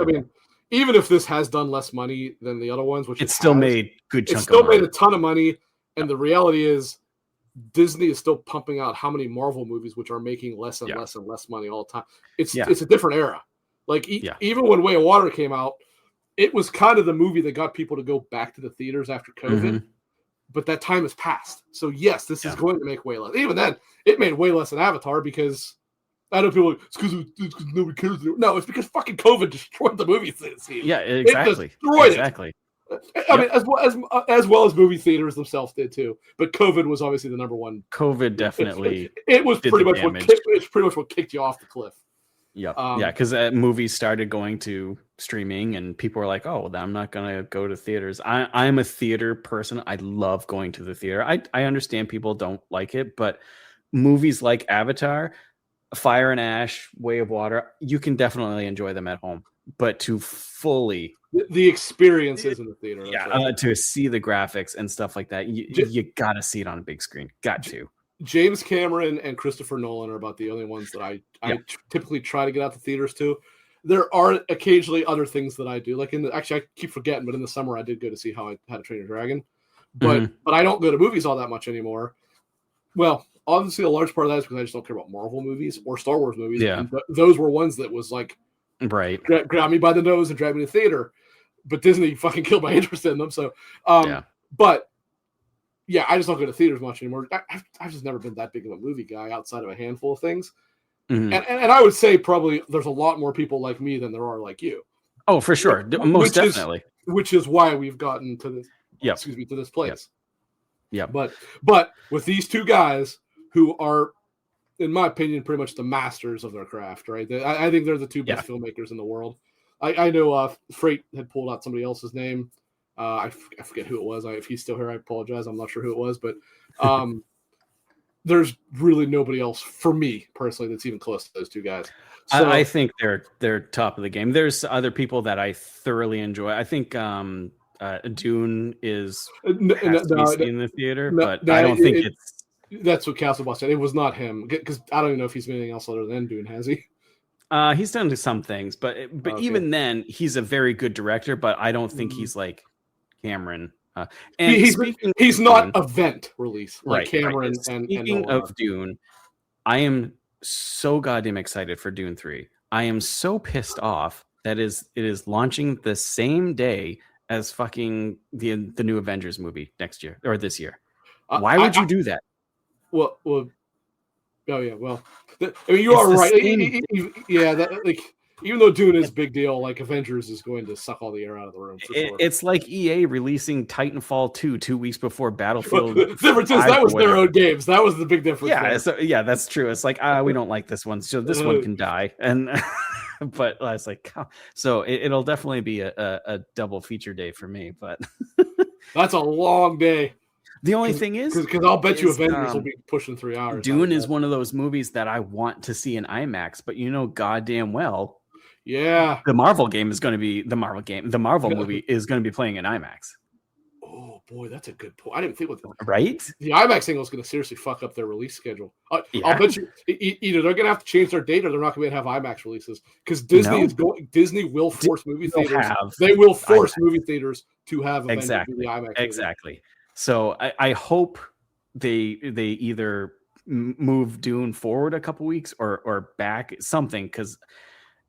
mean, even if this has done less money than the other ones, which it still made good chunk. It still made a ton of money, and the reality is, Disney is still pumping out how many Marvel movies, which are making less and less and less money all the time. It's a different era. Like even when Way of Water came out, it was kind of the movie that got people to go back to the theaters after COVID. But that time has passed. So yes, this is going to make way less. Even then, it made way less than Avatar because I know people are like, it's because nobody cares. No, it's because fucking COVID destroyed the movie scene. Yeah, exactly. It destroyed it. I mean, as well as movie theaters themselves did too. But COVID was obviously the number one. COVID definitely. It was pretty much what kicked you off the cliff. Yeah, because movies started going to streaming, and people were like, "Oh, I'm not gonna go to theaters." I'm a theater person. I love going to the theater. I understand people don't like it, but movies like Avatar, Fire and Ash, Way of Water, you can definitely enjoy them at home. But to fully the experiences in the theater, to see the graphics and stuff like that, you gotta see it on a big screen. Got to. James Cameron and Christopher Nolan are about the only ones that I typically try to get out to theaters to. There are occasionally other things that I do. Like actually, I keep forgetting, but in the summer I did go to see How to Train Your Dragon. But I don't go to movies all that much anymore. Well, obviously a large part of that is because I just don't care about Marvel movies or Star Wars movies. Yeah. And those were ones that was like, right, grab me by the nose and drag me to the theater. But Disney fucking killed my interest in them. So, but yeah, I just don't go to theaters much anymore. I've just never been that big of a movie guy outside of a handful of things. And I would say probably there's a lot more people like me than there are like you. Oh, for sure. Most definitely. Which is why we've gotten to this, to this place. Yeah. But with these two guys who are, in my opinion, pretty much the masters of their craft, right? I think they're the two best filmmakers in the world. I know Freight had pulled out somebody else's name. I forget who it was. If he's still here, I apologize. I'm not sure who it was, but there's really nobody else for me personally that's even close to those two guys. So, I think they're top of the game. There's other people that I thoroughly enjoy. I think Dune is has to be seen in the theater, but I don't think it's. That's what Castlebaugh said. It was not him because I don't even know if he's made anything else other than Dune. Has he? He's done some things, but okay. Even then, he's a very good director. But I don't think he's like Cameron. And he's not event release like Cameron. Right. Speaking of Dune, I am so goddamn excited for Dune 3. I am so pissed off that it is launching the same day as fucking the new Avengers movie next year or this year. Why would you do that? Well. Oh yeah, well, I mean, you are right. Yeah, that like. Even though Dune is a big deal, like Avengers is going to suck all the air out of the room. For sure. It's like EA releasing Titanfall 2 weeks before Battlefield. The difference is that was their own games. That was the big difference. Yeah, that's true. It's like we don't like this one, so this one can die. And but I was like, so it'll definitely be a double feature day for me. But that's a long day. The only thing is, because I'll bet you Avengers will be pushing 3 hours. Dune is one of those movies that I want to see in IMAX, but goddamn well. Yeah, the Marvel game is going to be the Marvel game. The Marvel movie is going to be playing in IMAX. Oh boy, that's a good point. I didn't think with right. The IMAX thing was going to seriously fuck up their release schedule. I'll bet you either they're going to have to change their date or they're not going to have IMAX releases because Disney will force movie theaters. They will force movie theaters to have exactly the IMAX exactly. Movie. So I hope they either move Dune forward a couple weeks or back something because.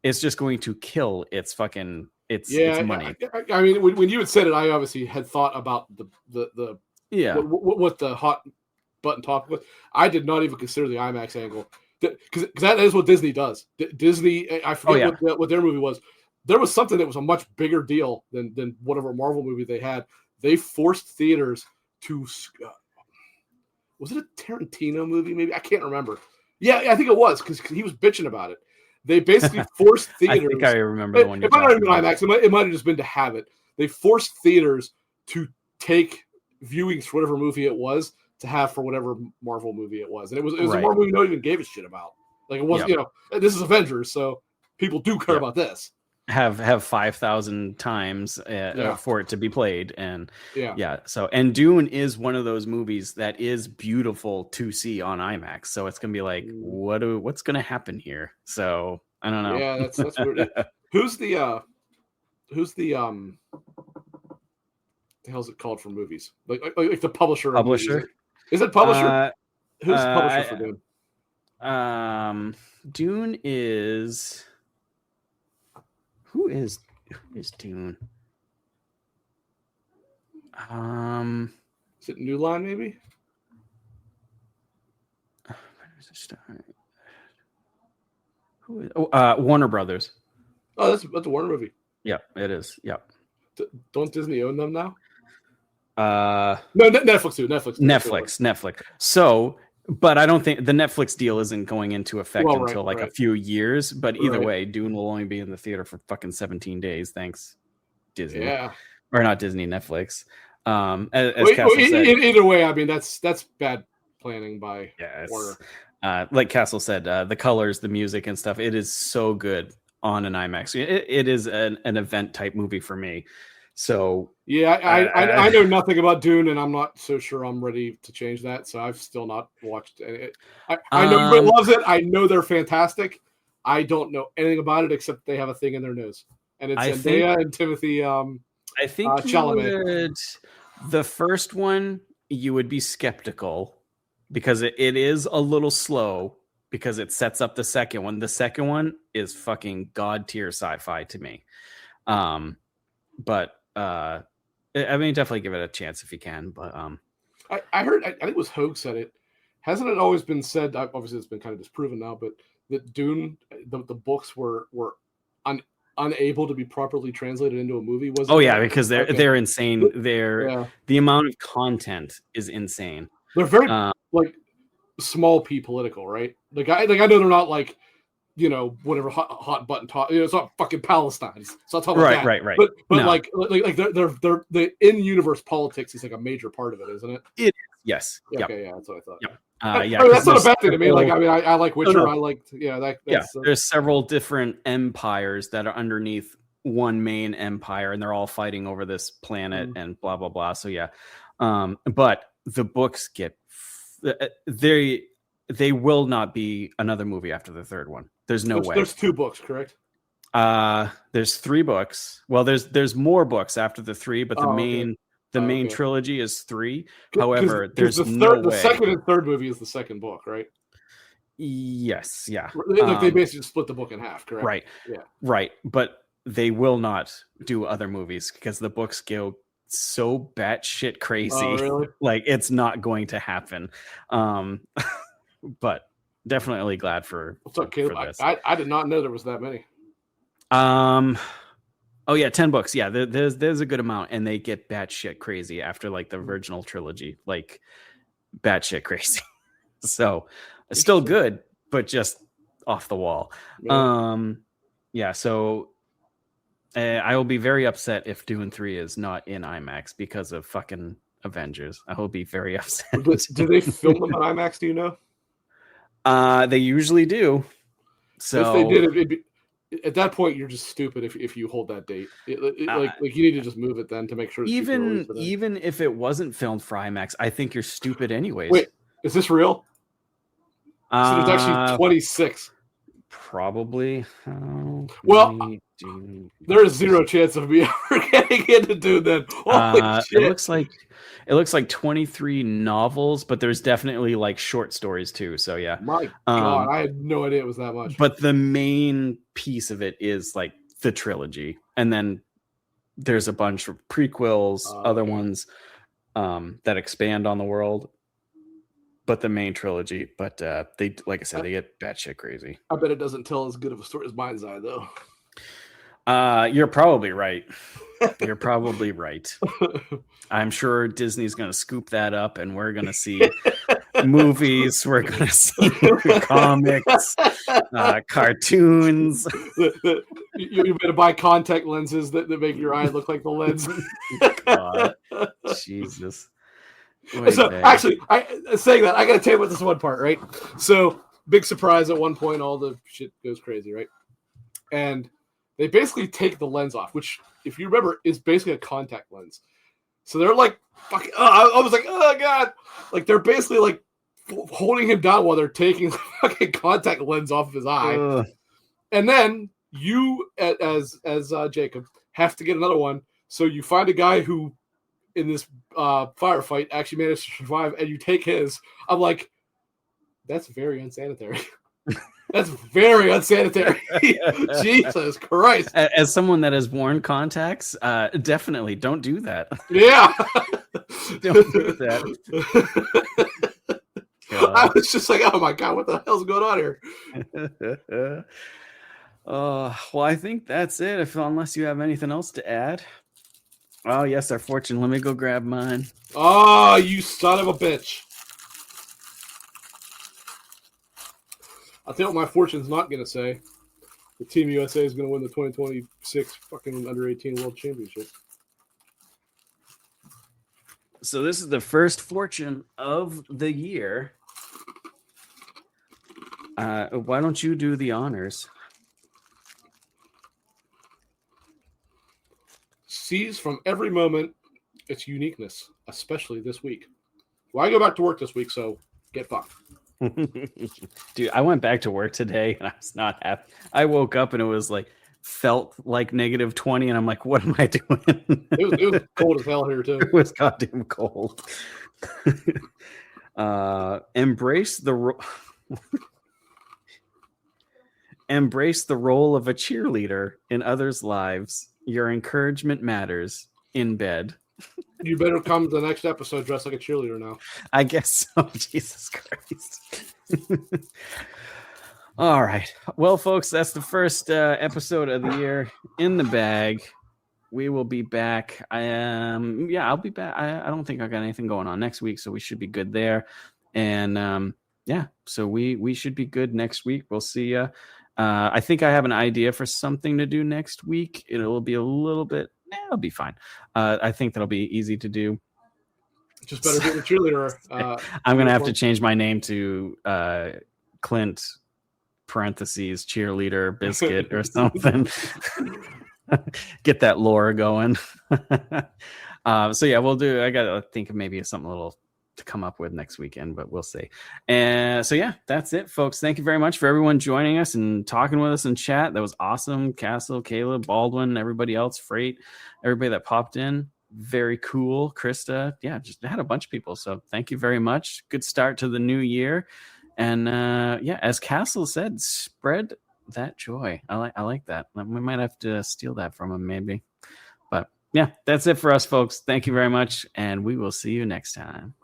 It's just going to kill its fucking its money. I mean, when you had said it, I obviously had thought about the what the hot button top with. I did not even consider the IMAX angle because that is what Disney does. Disney, I forget what their movie was. There was something that was a much bigger deal than whatever Marvel movie they had. They forced theaters to. Was it a Tarantino movie? Maybe I can't remember. Yeah, I think it was because he was bitching about it. They basically forced theaters. I think I remember the one. It might not have been IMAX. It might have just been to have it. They forced theaters to take viewings for whatever movie it was to have for whatever Marvel movie it was, and it was a Marvel movie no one even gave a shit about. Like it wasn't, this is Avengers, so people do care about this. Have 5,000 times for it to be played, and so and Dune is one of those movies that is beautiful to see on IMAX, so it's gonna be like what's gonna happen here. So I don't know. Yeah, that's weird. Who's the hell's it called for movies? Like the publisher. Is it publisher? Who's the publisher for Dune? Dune is. Who is Dune? Is it New Line maybe? Who is? Warner Brothers. Oh, that's a Warner movie. Yeah, it is. Yep. Don't Disney own them now? No, Netflix too. Netflix. So, but I don't think the Netflix deal isn't going into effect until a few years. But either way, Dune will only be in the theater for fucking 17 days. Thanks, Disney. Yeah. Or not Disney, Netflix. Castle said, either way, I mean that's bad planning by Warner. Like Castle said, the colors, the music, and stuff. It is so good on an IMAX. It is an event type movie for me. So yeah, I know nothing about Dune, and I'm not so sure I'm ready to change that. So I've still not watched it. I know everybody loves it. I know they're fantastic. I don't know anything about it except they have a thing in their nose, and it's Zendaya and Timothy. I think Chalamet. The first one you would be skeptical because it is a little slow because it sets up the second one. The second one is fucking god tier sci-fi to me. But I mean, definitely give it a chance if you can. But I heard, I think it was Hogue said it. Hasn't it always been said? Obviously, it's been kind of disproven now, but that Dune, the books were unable to be properly translated into a movie. Because they're insane. The amount of content is insane. They're very small p political, right? I know they're not like, whatever hot button talk. It's not fucking Palestine. It's not talking about that. Right. But no. like they're the in-universe politics is like a major part of it, isn't it? It is. Yes. Okay, yeah, that's what I thought. Yep. That's not a bad thing to me. I like Witcher. No. I liked, there's several different empires that are underneath one main empire, and they're all fighting over this planet and blah blah blah. So yeah, but the books get they will not be another movie after the third one. There's no way. There's 2 books, correct? There's 3 books. Well, there's more books after the 3, but the main trilogy is 3. However, there's no way. The second and third movie is the second book, right? Yes, yeah. They basically split the book in half, correct? Right. Yeah. Right. But they will not do other movies because the books go so batshit crazy. Oh, really? Like it's not going to happen. But definitely glad for what's up, Caleb? For this. I did not know there was that many. 10 books. Yeah, there's a good amount, and they get batshit crazy after like the original trilogy, like batshit crazy. So it's still good, but just off the wall. Yeah. So I will be very upset if Dune 3 is not in IMAX because of fucking Avengers. I will be very upset. Do they film them on IMAX? Do you know? They usually do. So if they did, it'd be, at that point, you're just stupid if you hold that date. Like you need to just move it then to make sure. Even if it wasn't filmed for IMAX, I think you're stupid anyways. Wait, is this real? So there's actually 26. Probably. Well, there is 0 chance of me ever getting into Dune. Then it looks like 23 novels, but there's definitely like short stories too. So yeah. My God, I had no idea it was that much. But the main piece of it is like the trilogy, and then there's a bunch of prequels, other ones that expand on the world. but the main trilogy. But they, like I said, they get batshit crazy. I bet it doesn't tell as good of a story as Mind's Eye, though. You're probably right. You're probably right. I'm sure Disney's going to scoop that up, and we're going to see movies. We're going to see comics, cartoons. You better buy contact lenses that make your eye look like the lens. God, Jesus. So actually, saying that, I got to tell you about this one part, right? So big surprise at one point, all the shit goes crazy, right? And they basically take the lens off, which, if you remember, is basically a contact lens. So they're like, fucking, I was like, oh God. Like, they're basically like holding him down while they're taking the fucking contact lens off of his eye. And then you, as Jacob, have to get another one. So you find a guy who, in this firefight, actually managed to survive, and you take his. I'm like, that's very unsanitary. That's very unsanitary. Jesus Christ. As someone that has worn contacts, definitely don't do that. Yeah. Don't do that. I was just like, oh my God, what the hell's going on here? Well, I think that's it. Unless you have anything else to add. Oh, yes, our fortune. Let me go grab mine. Oh, you son of a bitch. I'll tell you what my fortune's not going to say. The Team USA is going to win the 2026 fucking under-18 World Championship. So this is the first fortune of the year. Why don't you do the honors? Seize from every moment its uniqueness, especially this week. Well, I go back to work this week, so get fucked. Dude, I went back to work today and I was not happy. I woke up and it was like felt like -20, and I'm like, what am I doing? It was cold as hell here too. It was goddamn cold. Embrace the embrace the role of a cheerleader in others' lives. Your encouragement matters in bed. You better come to the next episode dressed like a cheerleader now. I guess so. Jesus Christ. All right. Well, folks, that's the first episode of the year in the bag. We will be back. I'll be back. I don't think I got anything going on next week, so we should be good there. And so we should be good next week. We'll see you. I think I have an idea for something to do next week. It'll be a little bit. It'll be fine. I think that'll be easy to do. Just better be the cheerleader. I'm gonna have to change my name to Clint parentheses cheerleader biscuit or something. Get that lore going. So yeah, we'll do. I gotta think of maybe something a little to come up with next weekend, but we'll see. And so yeah, that's it, folks. Thank you very much for everyone joining us and talking with us in chat. That was awesome. Castle, Caleb, Baldwin, everybody else, Freight, everybody that popped in. Very cool. Krista, yeah, just had a bunch of people. So thank you very much. Good start to the new year. And as Castle said, spread that joy. I like that. We might have to steal that from him, maybe. But yeah, that's it for us, folks. Thank you very much, and we will see you next time.